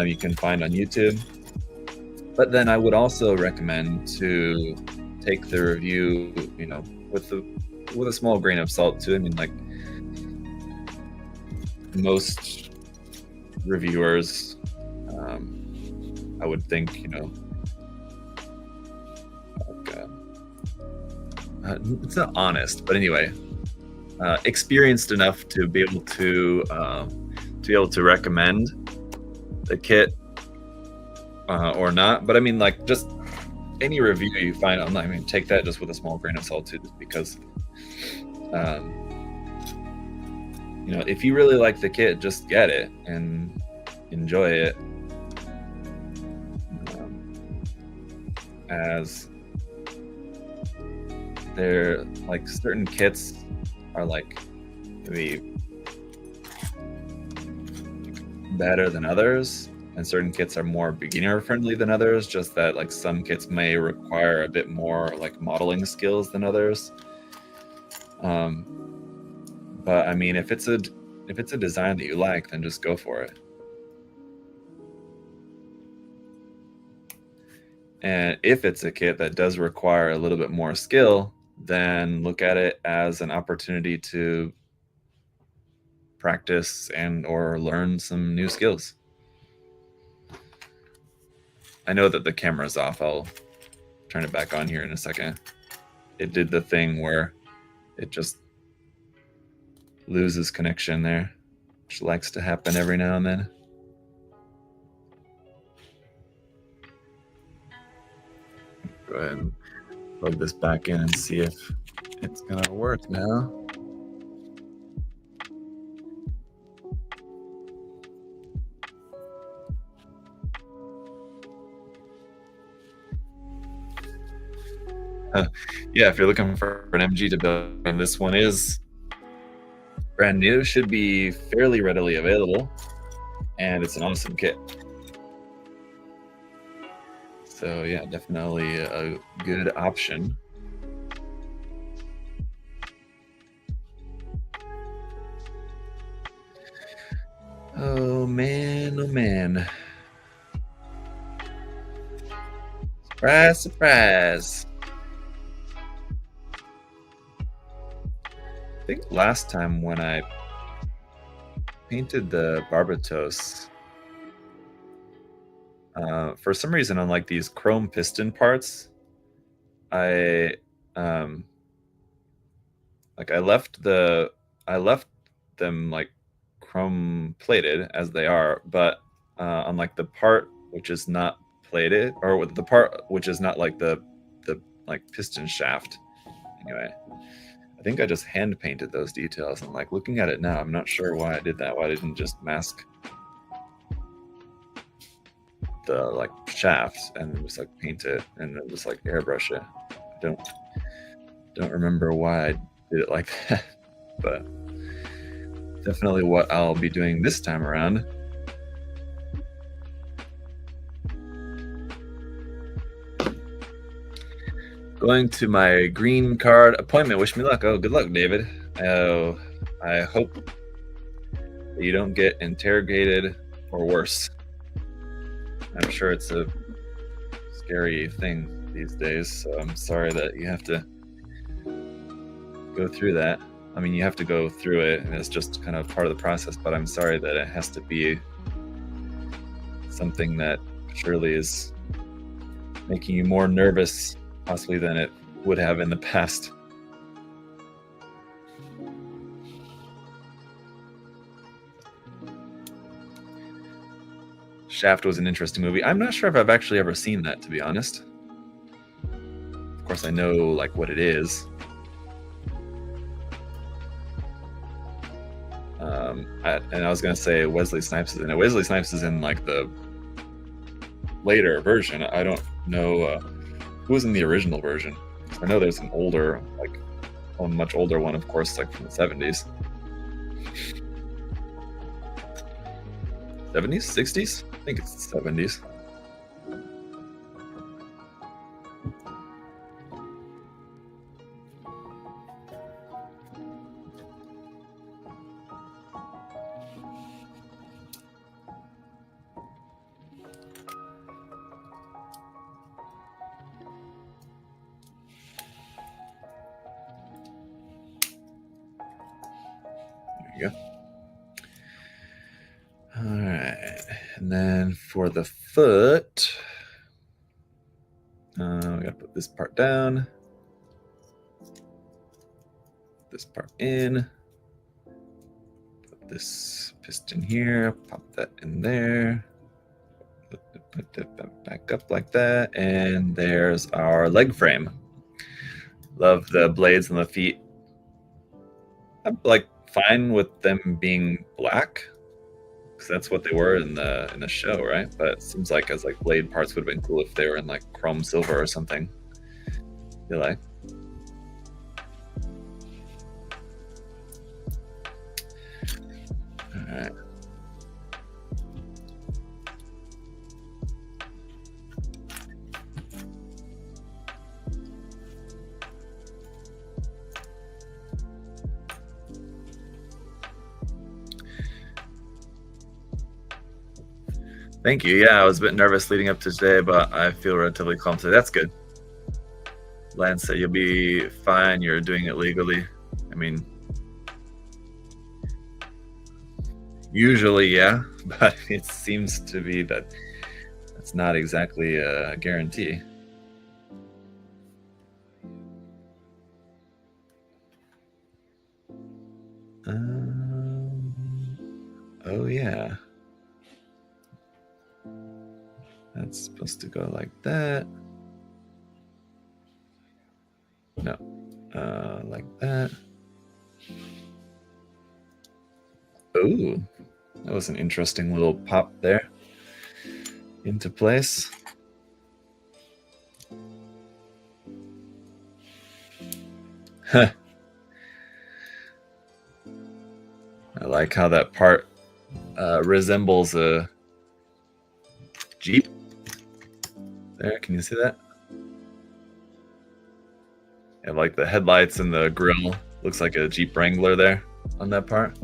you can find on YouTube. But then I would also recommend to take the review, with a small grain of salt too. I mean, like, most reviewers, I would think, it's not honest, but anyway, experienced enough to be able to recommend the kit or not. But I mean, like, just any review you find online, I mean, take that just with a small grain of salt too, just because if you really like the kit, just get it and enjoy it. As they're like, certain kits are like maybe better than others, and certain kits are more beginner friendly than others, just that like some kits may require a bit more like modeling skills than others. But I mean, if it's a design that you like, then just go for it. And if it's a kit that does require a little bit more skill, then look at it as an opportunity to practice and or learn some new skills. I know that the camera's off. I'll turn it back on here in a second. It did the thing where it just loses connection there, which likes to happen every now and then. Go ahead and plug this back in and see if it's gonna work now. Yeah, if you're looking for an MG to build, and this one is brand new, should be fairly readily available, and it's an awesome kit. So yeah, definitely a good option. Oh man, oh man. Surprise, surprise. I think last time when I painted the Barbatos, for some reason on like these chrome piston parts, I left them like chrome plated as they are, but on like the part which is not plated, or with the part which is not like the like piston shaft, anyway, I think I just hand painted those details, and like looking at it now, I'm not sure why I did that. Why I didn't just mask the like shafts and just like paint it and then just like airbrush it. I don't remember why I did it like that, but definitely what I'll be doing this time around. Going to my green card appointment. Wish me luck. Oh, good luck, David. Oh, I hope that you don't get interrogated or worse. I'm sure it's a scary thing these days, so I'm sorry that you have to go through that. I mean, you have to go through it, and it's just kind of part of the process, but I'm sorry that it has to be something that surely is making you more nervous, possibly, than it would have in the past. Shaft was an interesting movie. I'm not sure if I've actually ever seen that, to be honest. Of course, I know like what it is. And I was gonna say Wesley Snipes is in it. Wesley Snipes is in like the later version. I don't know who was in the original version. I know there's an older, like a much older one, of course, like from the 70s. 70s? 60s? I think it's the 70s. There you go. All right, and then for the foot, we gotta put this part down, this part in, put this piston here, pop that in there, put that back up like that, and there's our leg frame. Love the blades on the feet. I'm like fine with them being black, because that's what they were in the show, right? But it seems like as like blade parts would have been cool if they were in like chrome silver or something. You like? All right. Thank you. Yeah, I was a bit nervous leading up to today, but I feel relatively calm today. That's good. Lance said you'll be fine. You're doing it legally. I mean, usually, yeah, but it seems to be that it's not exactly a guarantee. Oh, yeah. That's supposed to go like that. No, like that. Ooh, that was an interesting little pop there into place. Huh. I like how that part resembles a Jeep. There, can you see that? And like the headlights and the grill looks like a Jeep Wrangler there on that part.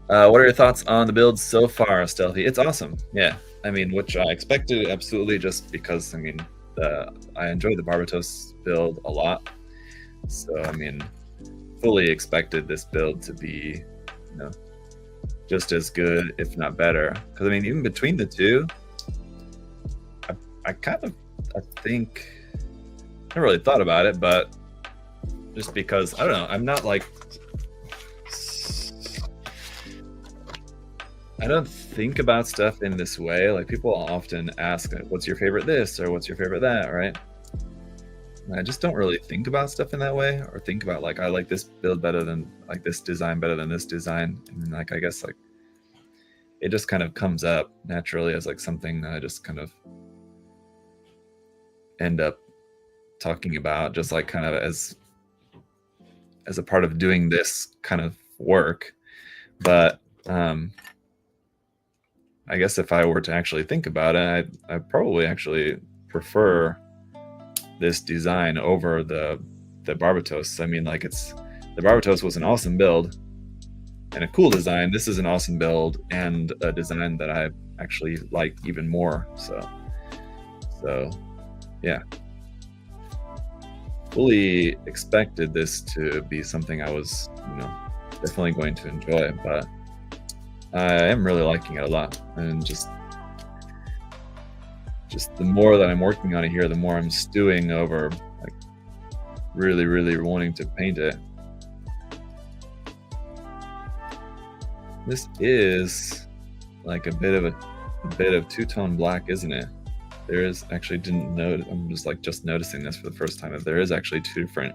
What are your thoughts on the build so far, Stealthy? It's awesome. Yeah, I mean, which I expected absolutely, just because I mean, I enjoyed the Barbatos build a lot. So I mean, fully expected this build to be, you know, just as good, if not better. Because I mean, even between the two, I think I never really thought about it, but just because I don't know, I'm not like, I don't think about stuff in this way. Like people often ask, "What's your favorite this?" or "What's your favorite that?" Right? And I just don't really think about stuff in that way, or think about like I like this build better than like this design better than this design, and like I guess like it just kind of comes up naturally as like something that I just kind of end up talking about, just like kind of as a part of doing this kind of work. But I guess if I were to actually think about it, I probably actually prefer this design over the Barbatos. I mean, like, the Barbatos was an awesome build and a cool design. This is an awesome build and a design that I actually like even more. So yeah, fully expected this to be something I was, definitely going to enjoy, but I am really liking it a lot. And just the more that I'm working on it here, the more I'm stewing over, like, really wanting to paint it. This is like a bit of two-tone black, isn't it? There is actually, didn't notice, I'm just noticing this for the first time, that there is actually two different,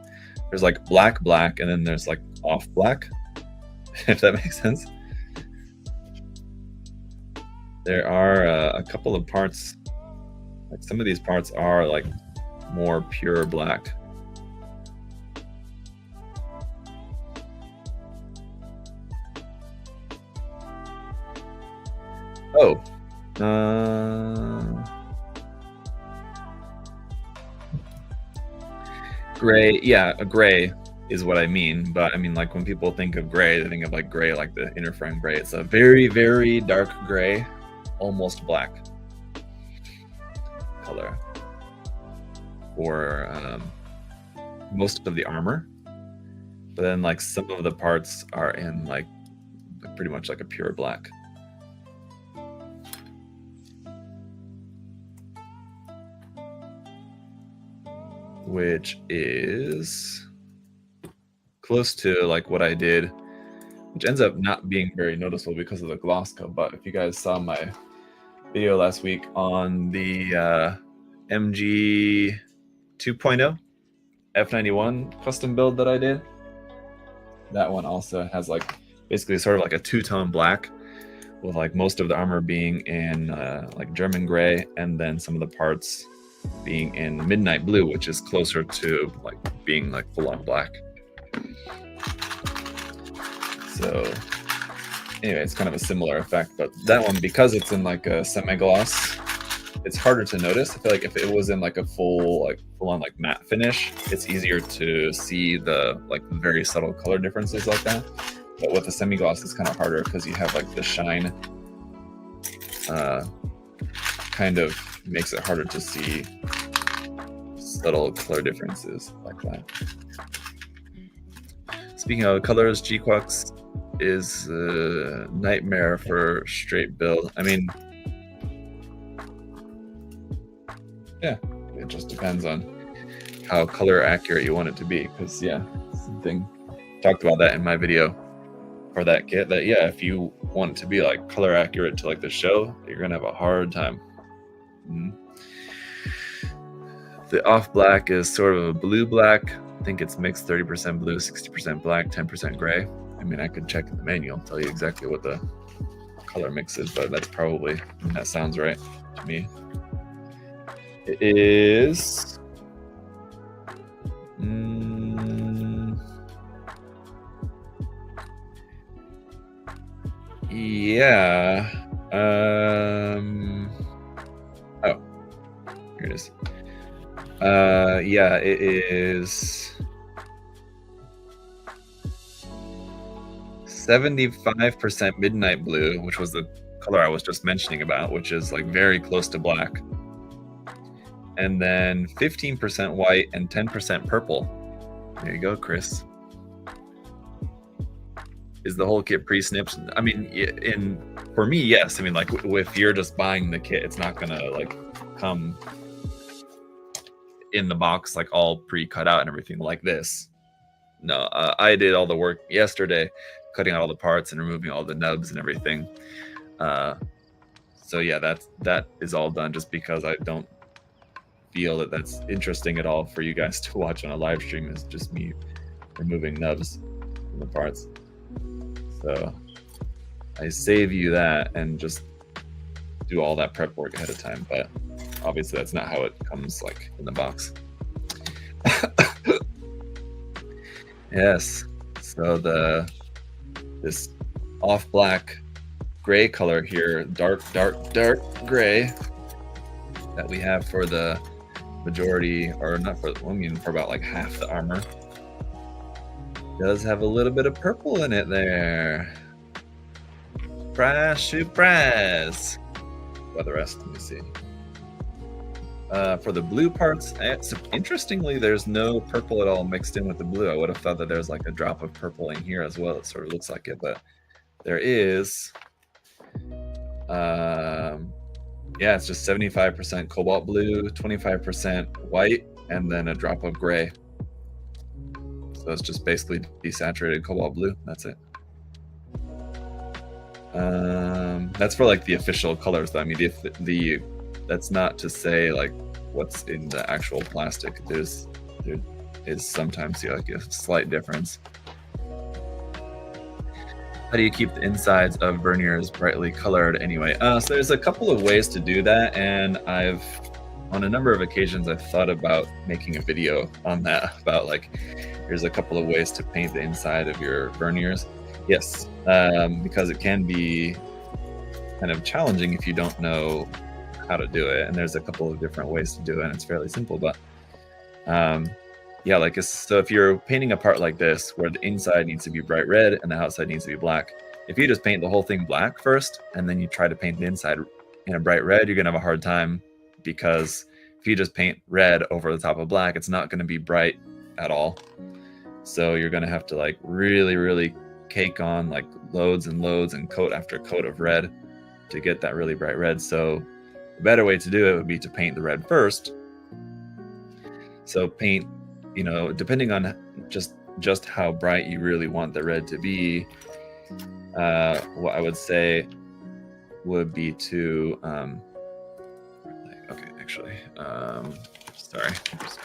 there's like black, and then there's like off black, if that makes sense. There are a couple of parts, like some of these parts are like more pure black. Oh, gray. Yeah, a gray is what I mean. But I mean, like, when people think of gray, they think of like gray, like the inner frame gray. It's a very dark gray, almost black color for most of the armor. But then, like, some of the parts are in like pretty much like a pure black. Which is close to like what I did, which ends up not being very noticeable because of the gloss coat. But if you guys saw my video last week on the MG 2.0 F91 custom build that I did, that one also has like basically sort of like a two-tone black, with like most of the armor being in like German gray, and then some of the parts being in midnight blue, which is closer to like being like full-on black. So anyway, it's kind of a similar effect, but that one, because it's in like a semi-gloss, it's harder to notice. I feel like if it was in like a full-on like matte finish, it's easier to see the like very subtle color differences like that. But with the semi-gloss, it's kind of harder because you have like the shine kind of makes it harder to see subtle color differences like that. Speaking of colors, G-Quux is a nightmare for straight build. I mean, yeah, it just depends on how color accurate you want it to be. Because yeah, something talked about that in my video for that kit, that yeah, if you want it to be like color accurate to like the show, you're gonna have a hard time. The off black is sort of a blue black. I think it's mixed 30% blue, 60% black, 10% gray. I mean, I could check in the manual and tell you exactly what the color mix is, but that's probably, that sounds right to me. It is yeah. Oh, here it is. Yeah, it is 75% midnight blue, which was the color I was just mentioning about, which is like very close to black. And then 15% white and 10% purple. There you go, Chris. Is the whole kit pre-snipped? I mean, for me, yes. I mean, like, if you're just buying the kit, it's not gonna like come in the box like all pre-cut out and everything like this. No, I did all the work yesterday, cutting out all the parts and removing all the nubs and everything. So yeah, that is all done, just because I don't feel that that's interesting at all for you guys to watch on a live stream. Is just me removing nubs from the parts. So I save you that and just do all that prep work ahead of time, but obviously that's not how it comes like in the box. Yes, so this off black gray color here, dark gray, that we have for the majority, or not for, I mean, for about like half the armor, does have a little bit of purple in it there. Surprise! Well, the rest, let me see. For the blue parts, interestingly, there's no purple at all mixed in with the blue. I would have thought that there's like a drop of purple in here as well. It sort of looks like it, but there is. Yeah, it's just 75% cobalt blue, 25% white, and then a drop of gray. So it's just basically desaturated cobalt blue. That's it. That's for like the official colors though. I mean, if the that's not to say like what's in the actual plastic. There is sometimes like a slight difference. How do you keep the insides of verniers brightly colored anyway? So there's a couple of ways to do that, and on a number of occasions I've thought about making a video on that, about like here's a couple of ways to paint the inside of your verniers. Yes, because it can be kind of challenging if you don't know how to do it, and there's a couple of different ways to do it, and it's fairly simple. But yeah, like so if you're painting a part like this where the inside needs to be bright red and the outside needs to be black, if you just paint the whole thing black first and then you try to paint the inside in a bright red, you're gonna have a hard time, because if you just paint red over the top of black, it's not going to be bright at all. So you're going to have to like really cake on like loads and loads and coat after coat of red to get that really bright red. So the better way to do it would be to paint the red first. So paint, you know, depending on just how bright you really want the red to be, what I would say would be to okay, actually, sorry, just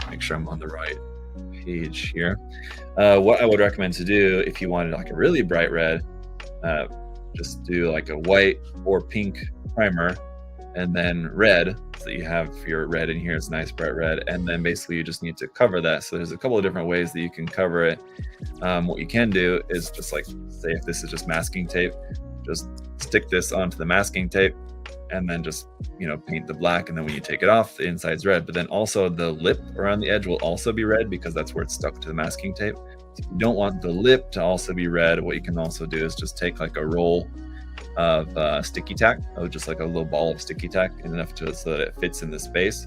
make sure I'm on the right page here. What I would recommend to do if you wanted like a really bright red, just do like a white or pink primer and then red, so that you have your red in here. It's nice bright red, and then basically you just need to cover that. So there's a couple of different ways that you can cover it. What you can do is just like, say if this is just masking tape, just stick this onto the masking tape and then just, you know, paint the black, and then when you take it off, the inside's red. But then also the lip around the edge will also be red, because that's where it's stuck to the masking tape. So if you don't want the lip to also be red, what you can also do is just take like a roll of sticky tack, just like a little ball of sticky tack, enough to so that it fits in the space.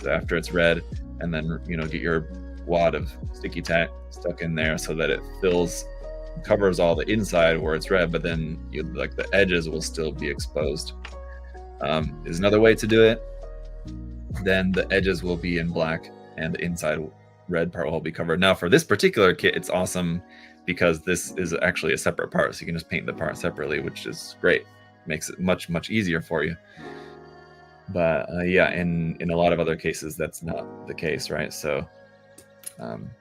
So after it's red, and then, you know, get your wad of sticky tack stuck in there so that it covers all the inside where it's red, but then like the edges will still be exposed. Is another way to do it. Then the edges will be in black and the inside red part will be covered. Now for this particular kit, it's awesome because this is actually a separate part, so you can just paint the part separately, which is great. Makes it much easier for you. But yeah, in a lot of other cases, that's not the case, right? So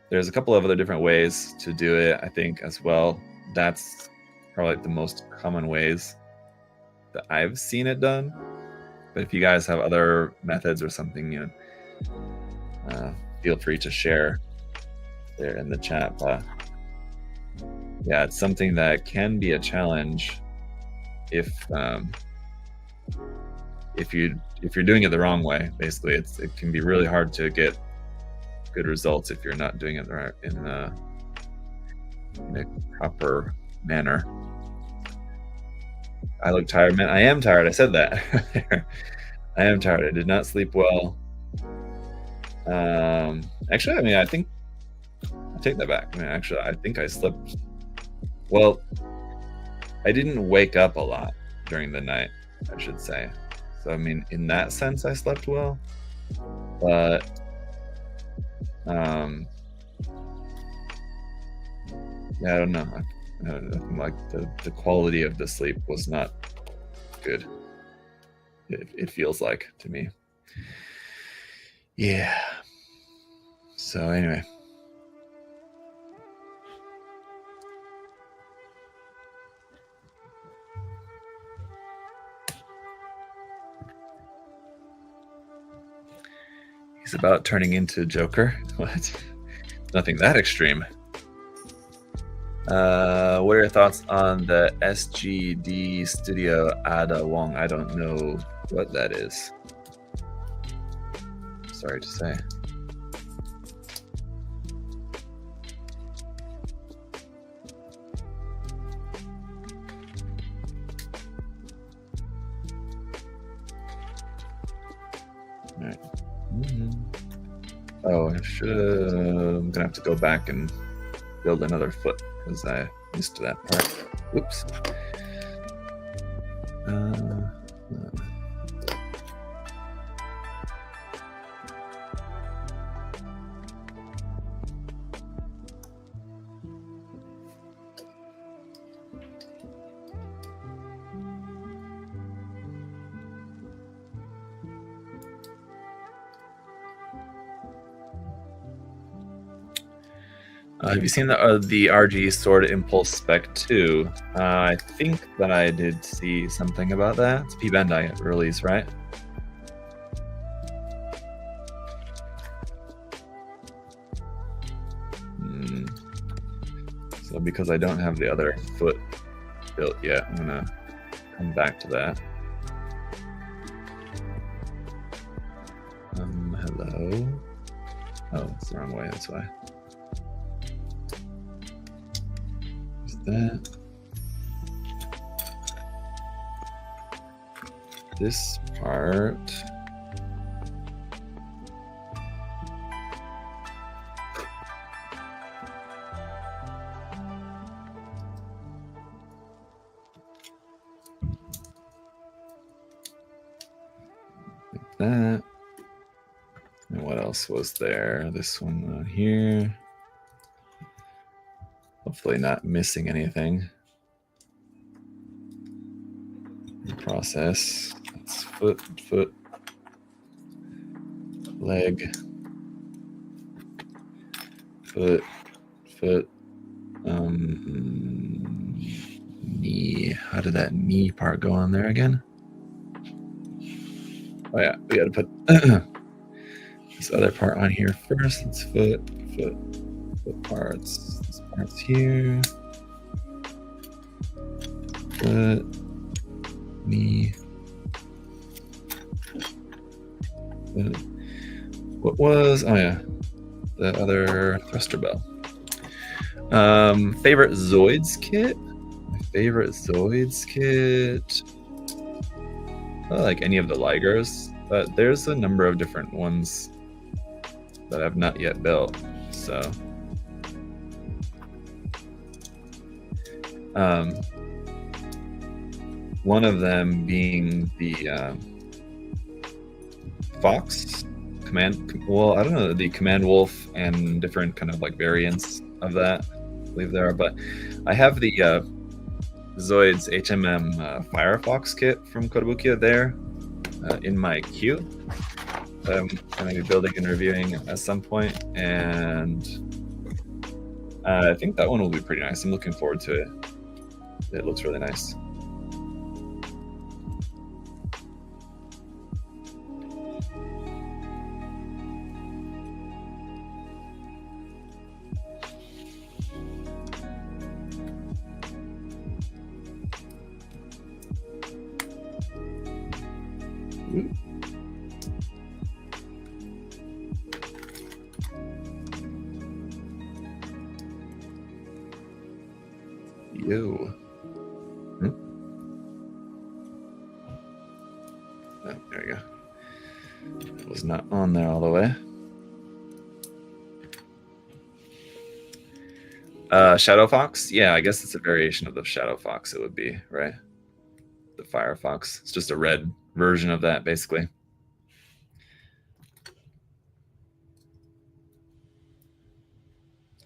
there's a couple of other different ways to do it, I think, as well. That's probably the most common ways that I've seen it done. But if you guys have other methods or something, you know, feel free to share there in the chat. But yeah, it's something that can be a challenge if you're doing it the wrong way. Basically, it can be really hard to get good results if you're not doing it in a proper manner. I look tired, man. I am tired. I said that. I am tired. I did not sleep well. Actually, I mean, I think I take that back. I mean, actually, I think I slept well. I didn't wake up a lot during the night, I should say. So, I mean, in that sense, I slept well. But yeah, I don't know. Like the quality of the sleep was not good. It feels like to me. Yeah. So anyway. He's about turning into Joker. What? Nothing that extreme. What are your thoughts on the SGD Studio Ada Wong? I don't know what that is. Sorry to say. All right. Oh, I'm gonna have to go back and build another foot because I missed that part. Whoops. Have you seen the RG Sword Impulse Spec 2? I think that I did see something about that. It's P Bandai release, right? So because I don't have the other foot built yet, I'm gonna come back to that. Hello. Oh, it's the wrong way. That's why. That this part like that. And what else was there? This one here. Hopefully not missing anything. Process. That's foot, leg, foot, knee. How did that knee part go on there again? Oh yeah, we gotta put this other part on here first. It's foot parts. This part's here. Foot, knee. What was? Oh yeah, the other thruster bell. Favorite Zoids kit? My favorite Zoids kit. I like any of the Ligers, but there's a number of different ones that I've not yet built. So, one of them being the Fox Command. Well, I don't know, the Command Wolf and different kind of like variants of that. I believe there are, but I have the Zoids HMM Firefox kit from Kotobukiya there in my queue. I'm going to be building and reviewing at some point, and I think that one will be pretty nice. I'm looking forward to it. It looks really nice. Yo. Oh, there we go. It was not on there all the way. Shadow Fox? Yeah, I guess it's a variation of the Shadow Fox, it would be, right? The Firefox. It's just a red version of that, basically.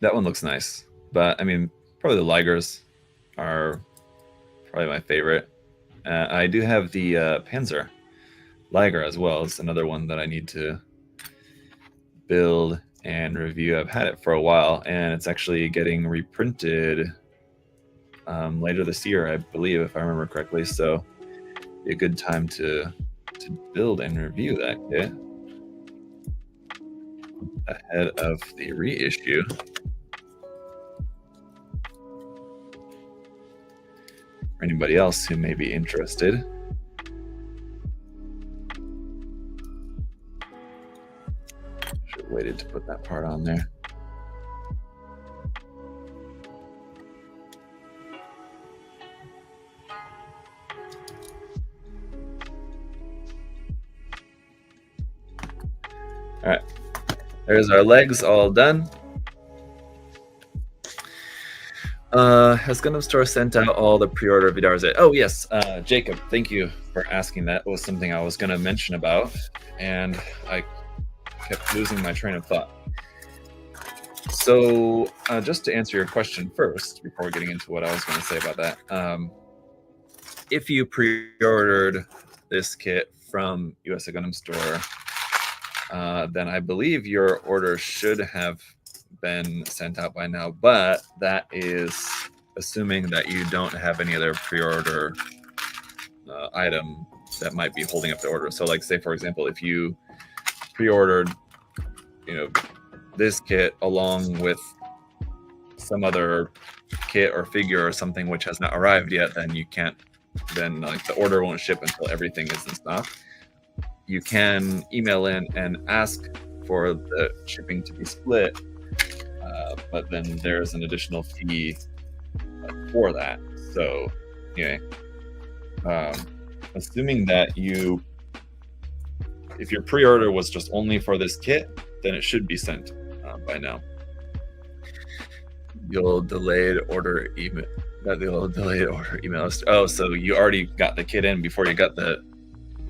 That one looks nice. But, I mean, probably the Ligers are probably my favorite. I do have the Panzer Liger as well. It's another one that I need to build and review. I've had it for a while, and it's actually getting reprinted later this year, I believe, if I remember correctly. So, be a good time to build and review that kit ahead of the reissue. anybody else who may be interested. Should have waited to put that part on there. All right, there's our legs all done. Has Gundam Store sent out all the pre-order Vidars? Oh yes, Jacob, thank you for asking that. It was something I was going to mention about, and I kept losing my train of thought. So just to answer your question first, before getting into what I was going to say about that, if you pre-ordered this kit from USA Gundam Store, then I believe your order should have been sent out by now, but that is assuming that you don't have any other pre-order item that might be holding up the order. So like, say for example, if you pre-ordered, this kit along with some other kit or figure or something which has not arrived yet, then you can't, then like the order won't ship until everything is in stock. You can email in and ask for the shipping to be split, but then there's an additional fee for that. So anyway, assuming that if your pre-order was just only for this kit, then it should be sent by now. You'll delayed order email. Oh, so you already got the kit in before you got the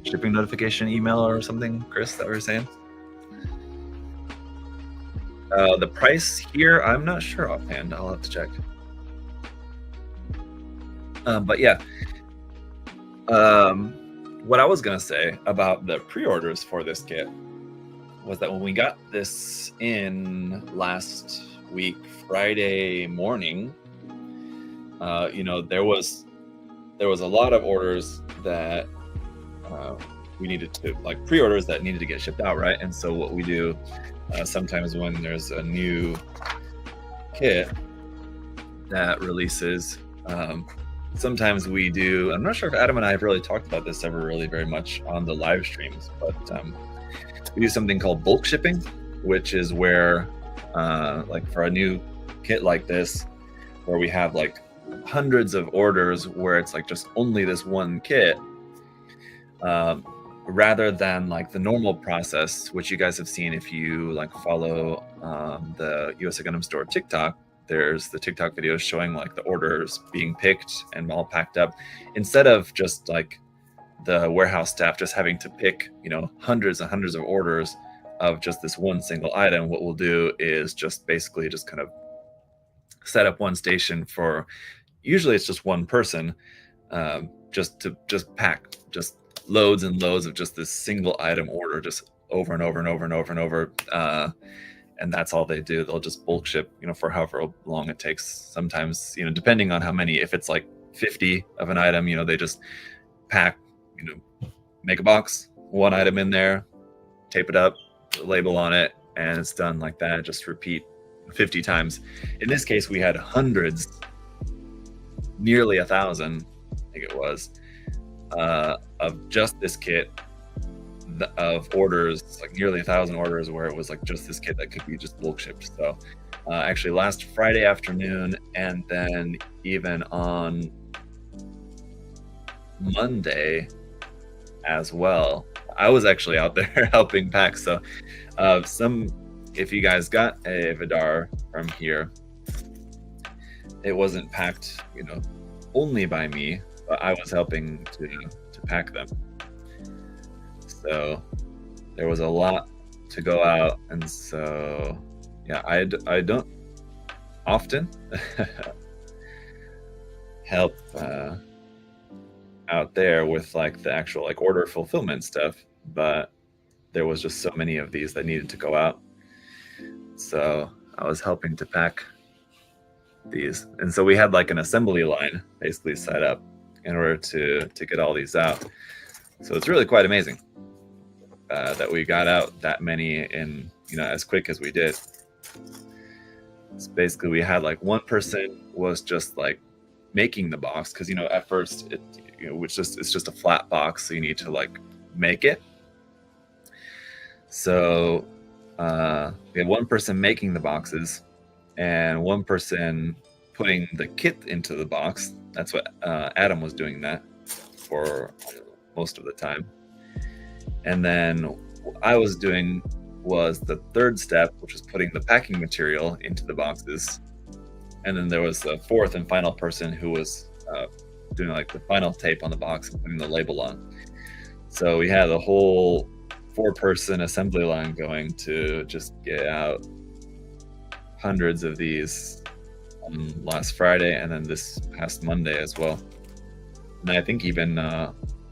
shipping notification email or something, Chris, that we were saying? The price here, I'm not sure offhand. I'll have to check. But yeah, what I was gonna say about the pre-orders for this kit was that when we got this in last week, Friday morning, there was a lot of orders that we needed to, like pre-orders that needed to get shipped out, right? And so what we do sometimes when there's a new kit that releases, sometimes we do, I'm not sure if Adam and I have really talked about this ever really very much on the live streams, but we do something called bulk shipping, which is where like for a new kit like this, where we have like hundreds of orders where it's like just only this one kit, rather than like the normal process, which you guys have seen if you like follow the USA Gundam Store TikTok. There's the TikTok videos showing like the orders being picked and all packed up, instead of just like the warehouse staff just having to pick, hundreds and hundreds of orders of just this one single item. What we'll do is just basically just kind of set up one station for, usually it's just one person, just to pack just loads and loads of just this single item order, just over and over and over and over and over. And that's all they do. They'll just bulk ship, for however long it takes. Sometimes, depending on how many, if it's like 50 of an item, they just pack, make a box, one item in there, tape it up, label on it, and it's done like that. Just repeat 50 times. In this case, we had hundreds, nearly 1,000, I think it was, of just this kit, of orders, like nearly 1,000 orders where it was like just this kit that could be just bulk shipped. So actually last Friday afternoon, and then even on Monday as well, I was actually out there helping pack. So if you guys got a Vidar from here, it wasn't packed, only by me, but I was helping to pack them. So there was a lot to go out, and so yeah, I don't often help out there with like the actual like order fulfillment stuff, but there was just so many of these that needed to go out, so I was helping to pack these. And so we had like an assembly line basically set up in order to get all these out. So it's really quite amazing that we got out that many in, as quick as we did. It's basically, we had like one person was just like making the box, because at first it's just a flat box, so you need to like make it. So we had one person making the boxes and one person putting the kit into the box. That's what Adam was doing that for most of the time. And then what I was doing was the third step, which was putting the packing material into the boxes. And then there was the fourth and final person who was doing like the final tape on the box and putting the label on. So we had the whole 4-person assembly line going to just get out hundreds of these on last Friday and then this past Monday as well. And I think even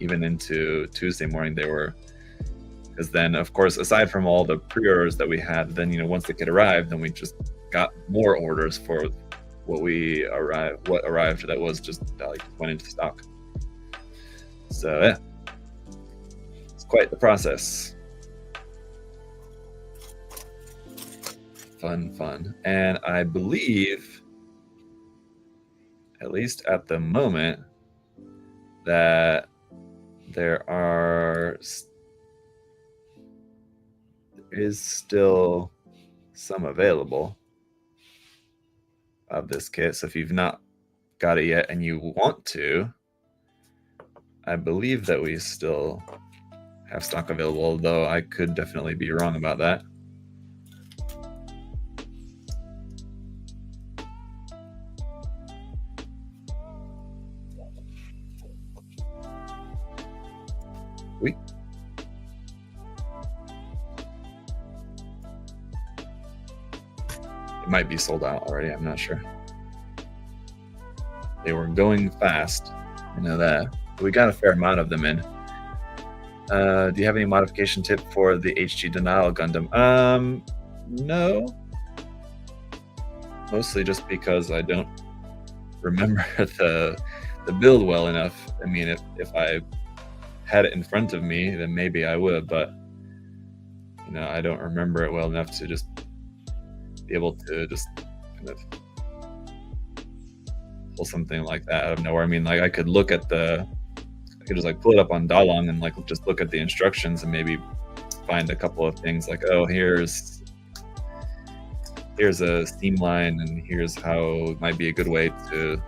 into Tuesday morning they were, because then of course aside from all the pre-orders that we had, then once the kit arrived, then we just got more orders for what arrived that was just like went into stock. So yeah, it's quite the process. Fun. And I believe, at least at the moment, that there is still some available of this kit. So if you've not got it yet and you want to, I believe that we still have stock available, although I could definitely be wrong about that. It might be sold out already, I'm not sure. They were going fast, I know that. We got a fair amount of them in. Do you have any modification tip for the HG Denial Gundam? No. Mostly just because I don't remember the build well enough. I mean, if I had it in front of me, then maybe I would, but I don't remember it well enough to just be able to just kind of pull something like that out of nowhere. I mean, like I could just like pull it up on Dalong and like just look at the instructions and maybe find a couple of things like, oh, here's a seam line and here's how it might be a good way to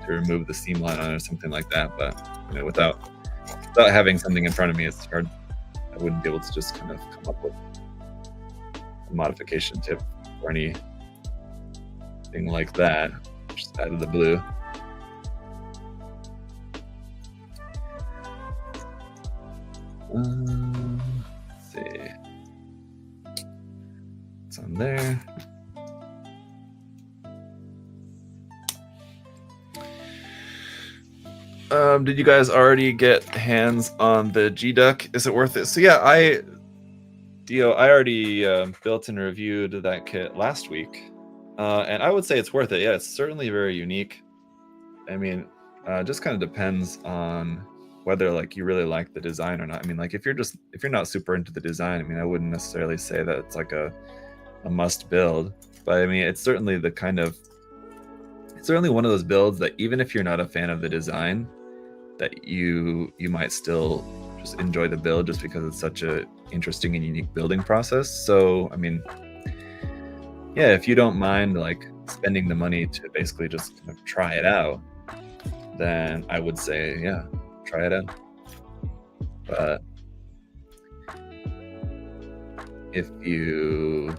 remove the seam line on it or something like that. But without having something in front of me, it's hard. I wouldn't be able to just kind of come up with a modification tip or anything like that, just out of the blue. Let's see. It's on there. Did you guys already get hands on the G-Duck? Is it worth it? So yeah, I already built and reviewed that kit last week, and I would say it's worth it. Yeah, it's certainly very unique. I mean, just kind of depends on whether like you really like the design or not. I mean, like if you're not super into the design, I mean, I wouldn't necessarily say that it's like a must build, but I mean, it's certainly one of those builds that even if you're not a fan of the design, that you might still just enjoy the build just because it's such a interesting and unique building process. So I mean, yeah, if you don't mind like spending the money to basically just kind of try it out, then I would say, yeah, try it out. But if you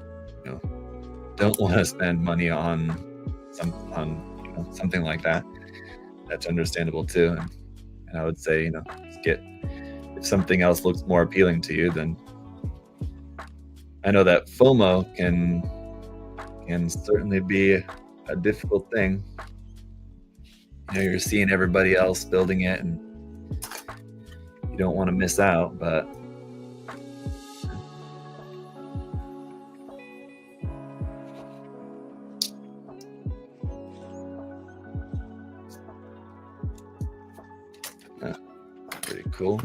don't want to spend money on something like that, that's understandable too. And I would say, just get, if something else looks more appealing to you, then I know that FOMO can certainly be a difficult thing. You're seeing everybody else building it and you don't want to miss out, but pretty cool.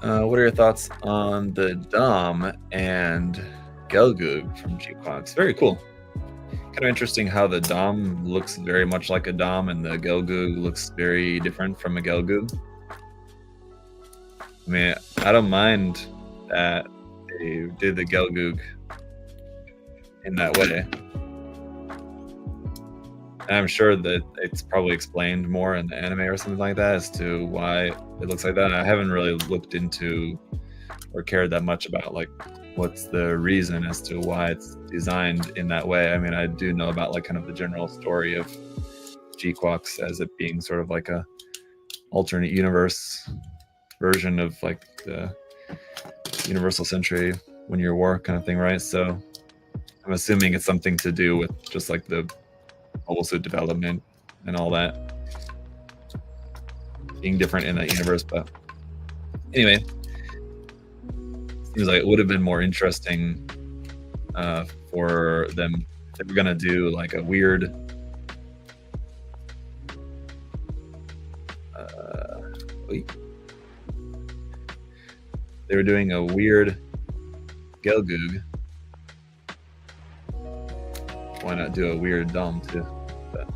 What are your thoughts on the Dom and Gelgoog from G-Quox? Very cool. Kind of interesting how the Dom looks very much like a Dom and the Gelgoog looks very different from a Gelgoog. I mean, I don't mind that they did the Gelgoog in that way. And I'm sure that it's probably explained more in the anime or something like that as to why it looks like that. I haven't really looked into or cared that much about like what's the reason as to why it's designed in that way. I mean, I do know about like kind of the general story of G-Quox as it being sort of like a alternate universe version of like the Universal Century When You're War kind of thing, right? So I'm assuming it's something to do with just like the mobile suit development and all that being different in that universe. But anyway, seems like it would have been more interesting for them if they were gonna do like a weird they were doing a weird Gelgoog. Why not do a weird Dom too? But,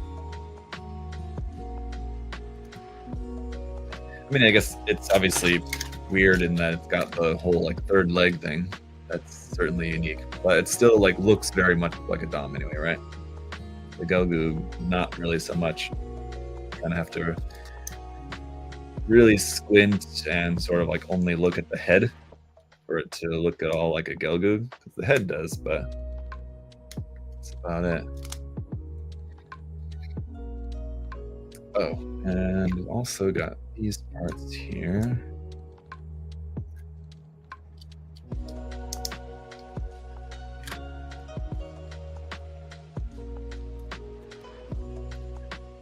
I mean, I guess it's obviously weird in that it's got the whole like third leg thing. That's certainly unique, but it still like looks very much like a Dom anyway, right? The Gelgoog, not really so much. Kind of have to really squint and sort of like only look at the head for it to look at all like a Gelgoog, because the head does, but that's about it. Oh, and we've also got these parts here.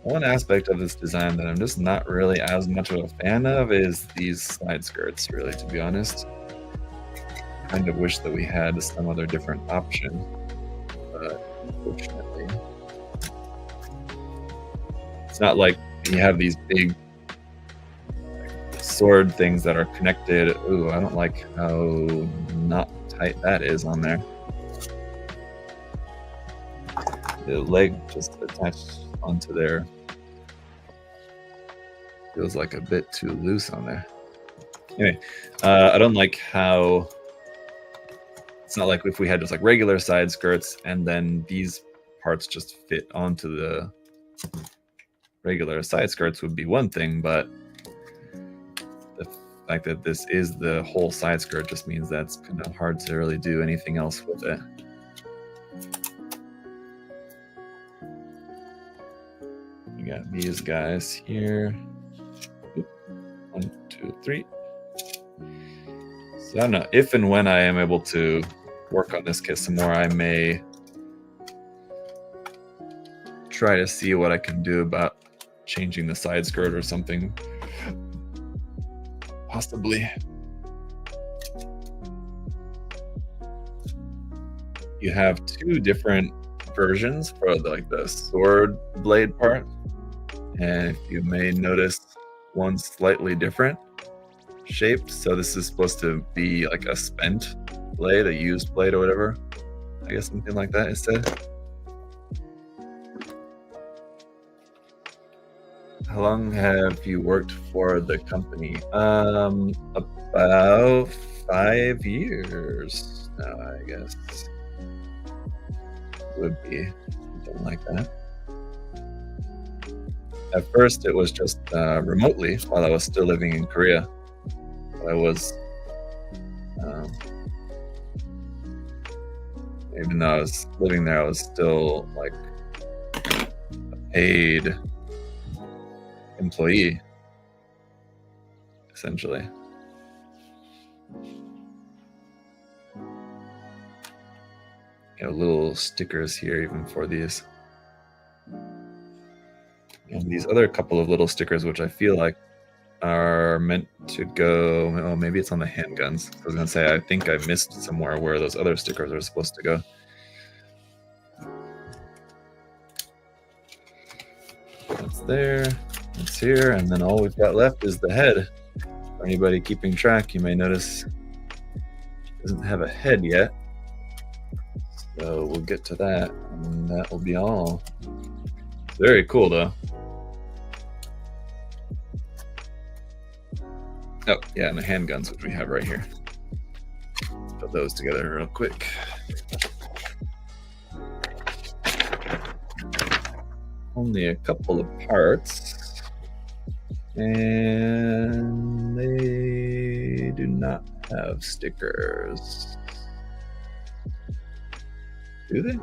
One aspect of this design that I'm just not really as much of a fan of is these side skirts, really, to be honest. I kind of wish that we had some other different option, but unfortunately. It's not like you have these big sword things that are connected. Ooh, I don't like how not tight that is on there. The leg just attached onto there feels like a bit too loose on there. Anyway, I don't like how it's not like if we had just like regular side skirts and then these parts just fit onto the regular side skirts would be one thing, but the fact that this is the whole side skirt just means that's kind of hard to really do anything else with it. We got these guys here. 1, 2, 3. So I don't know, if and when I am able to work on this kit some more, I may try to see what I can do about changing the side skirt or something. Possibly. You have two different versions for the sword blade part, and if you may notice, one's slightly different shaped. So this is supposed to be like a spent blade, a used blade or whatever. I guess something like that is said. How long have you worked for the company? About 5 years now, I guess. Would be something like that. At first, it was just remotely while I was still living in Korea. I was, even though I was living there, I was still like a paid employee, essentially. You know, little stickers here even for these. And these other couple of little stickers, which I feel like are meant to go, oh, maybe it's on the handguns. I was gonna say, I think I missed somewhere where those other stickers are supposed to go. That's there, that's here, and then all we've got left is the head. For anybody keeping track, you may notice it doesn't have a head yet. So we'll get to that, and that will be all. Very cool, though. Oh, yeah, and the handguns, which we have right here. Put those together real quick. Only a couple of parts, and they do not have stickers. Do they?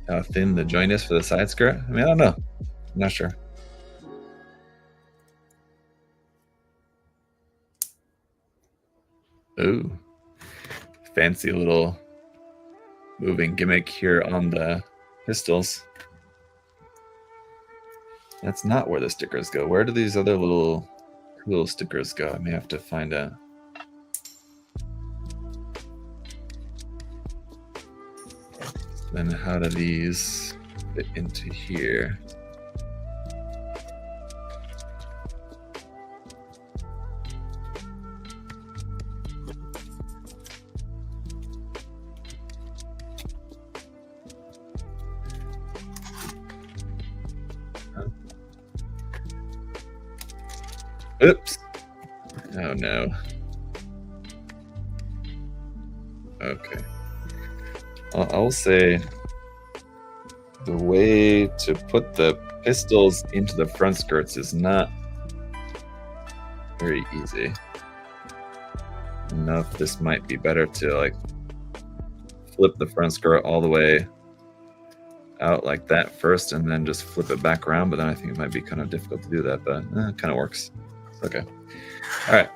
How thin the joint is for the side skirt? I mean, I don't know. I'm not sure. Ooh. Fancy little moving gimmick here on the pistols. That's not where the stickers go. Where do these other little stickers go? I may have to find out. Then how do these fit into here? Oops. Oh no. Okay. I'll say the way to put the pistols into the front skirts is not very easy. I don't know if this might be better to like flip the front skirt all the way out like that first and then just flip it back around, but then I think it might be kind of difficult to do that, but it kind of works. Okay. All right.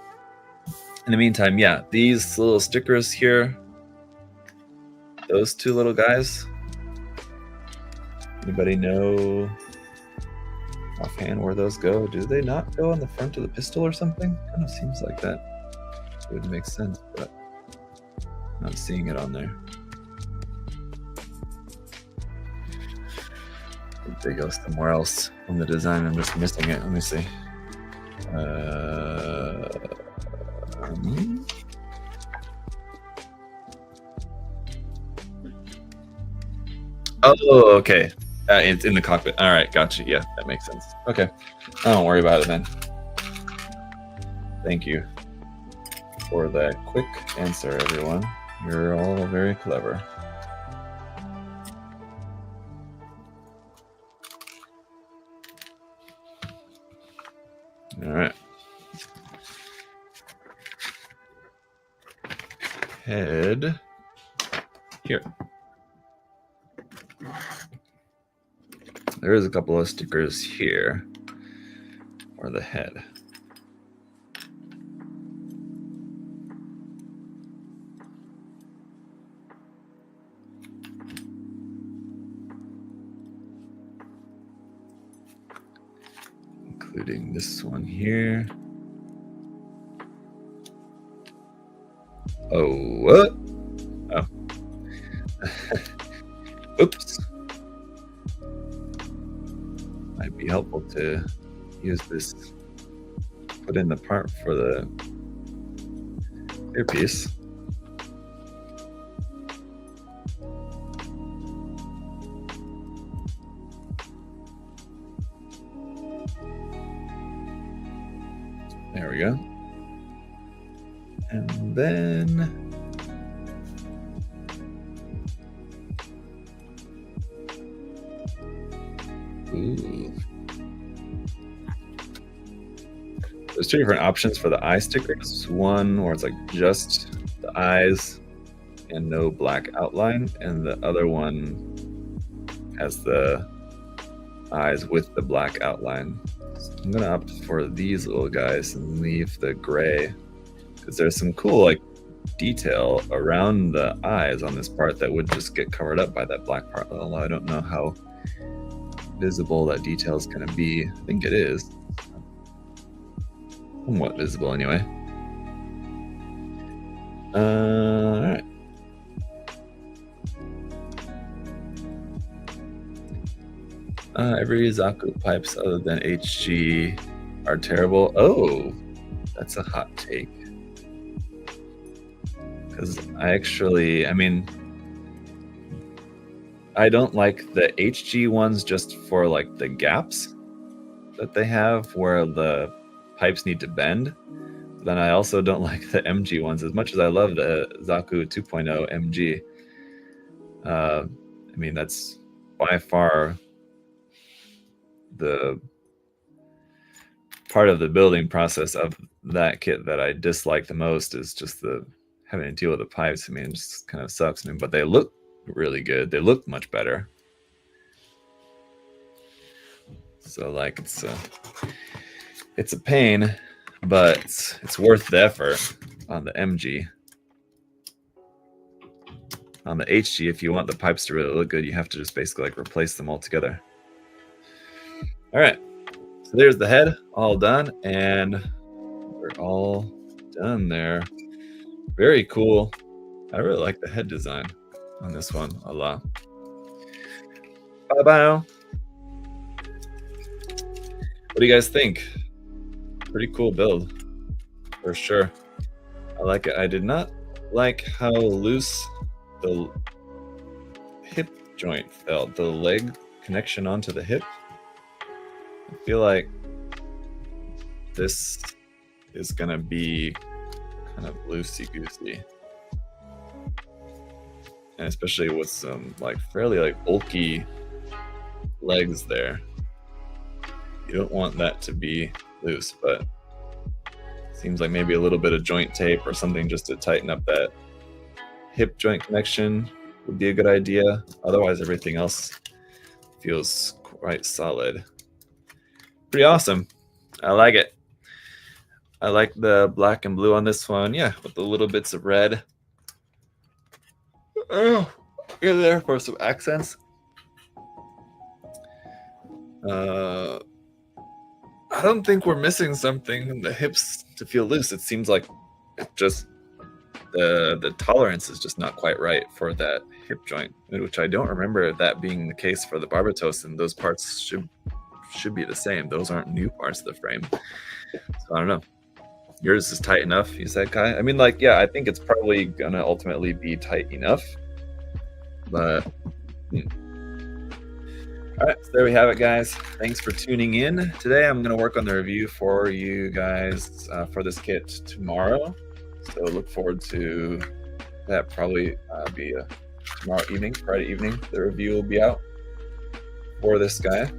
In the meantime, yeah, these little stickers here, those two little guys, anybody know offhand where those go? Do they not go on the front of the pistol or something? Kind of seems like that would make sense, but I'm not seeing it on there. I think they go somewhere else on the design. I'm just missing it. Let me see. Oh, okay. It's in the cockpit. All right, gotcha. Yeah, that makes sense. Okay, don't worry about it then. Thank you for that quick answer, everyone. You're all very clever. All right. Head here. There is a couple of stickers here for the head. Including this one here. Oh, what? Oh. Oops. Might be helpful to use this, put in the part for the clear piece. There we go. And then ooh. There's two different options for the eye stickers. One where it's like just the eyes and no black outline, and the other one has the eyes with the black outline. So I'm gonna opt for these little guys and leave the gray, because there's some cool like detail around the eyes on this part that would just get covered up by that black part. Although I don't know how visible that detail is going to be. I think it is somewhat visible anyway. All right. Every Zaku pipes other than HG are terrible. Oh, that's a hot take. Because I mean, I don't like the HG ones just for like the gaps that they have where the pipes need to bend. Then I also don't like the MG ones as much as I love the Zaku 2.0 MG. I mean, that's by far the part of the building process of that kit that I dislike the most is just the having to deal with the pipes. I mean, it just kind of sucks. I mean, but they look really good. They look much better. So like it's a pain, but it's worth the effort on the MG. On the HG, if you want the pipes to really look good, you have to just basically like replace them all together. All right, so there's the head all done, and we're all done there. Very cool. I really like the head design on this one a lot. Bye-bye. What do you guys think? Pretty cool build, for sure. I like it. I did not like how loose the hip joint felt, the leg connection onto the hip. I feel like this is gonna be kind of loosey-goosey. And especially with some like fairly like bulky legs there. You don't want that to be loose, but seems like maybe a little bit of joint tape or something just to tighten up that hip joint connection would be a good idea. Otherwise, everything else feels quite solid. Pretty awesome. I like it. I like the black and blue on this one. Yeah, with the little bits of red. Oh, you're there for some accents. I don't think we're missing something in the hips to feel loose. It seems like it just the tolerance is just not quite right for that hip joint, which I don't remember that being the case for the Barbatos, and those parts should be the same. Those aren't new parts of the frame. So I don't know. Yours is tight enough, you said, Kai? I mean, like, yeah, I think it's probably gonna ultimately be tight enough. But all right, so there we have it, guys. Thanks for tuning in. Today I'm going to work on the review for you guys for this kit tomorrow. So look forward to that. Probably be tomorrow evening, Friday evening. The review will be out for this guy.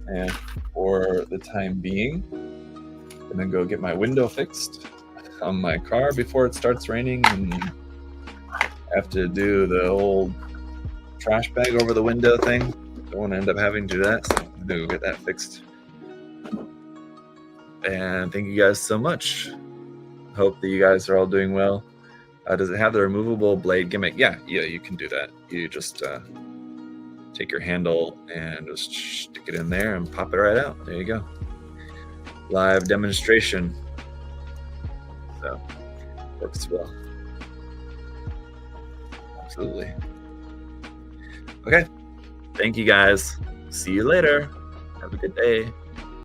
And for the time being, I'm going to go get my window fixed on my car before it starts raining, and have to do the old trash bag over the window thing. Don't want to end up having to do that, so I'm gonna go get that fixed. And thank you guys so much. Hope that you guys are all doing well. Does it have the removable blade gimmick? Yeah, you can do that. You just take your handle and just stick it in there and pop it right out. There you go. Live demonstration. So, works well. Absolutely. Okay. Thank you guys. See you later. Have a good day.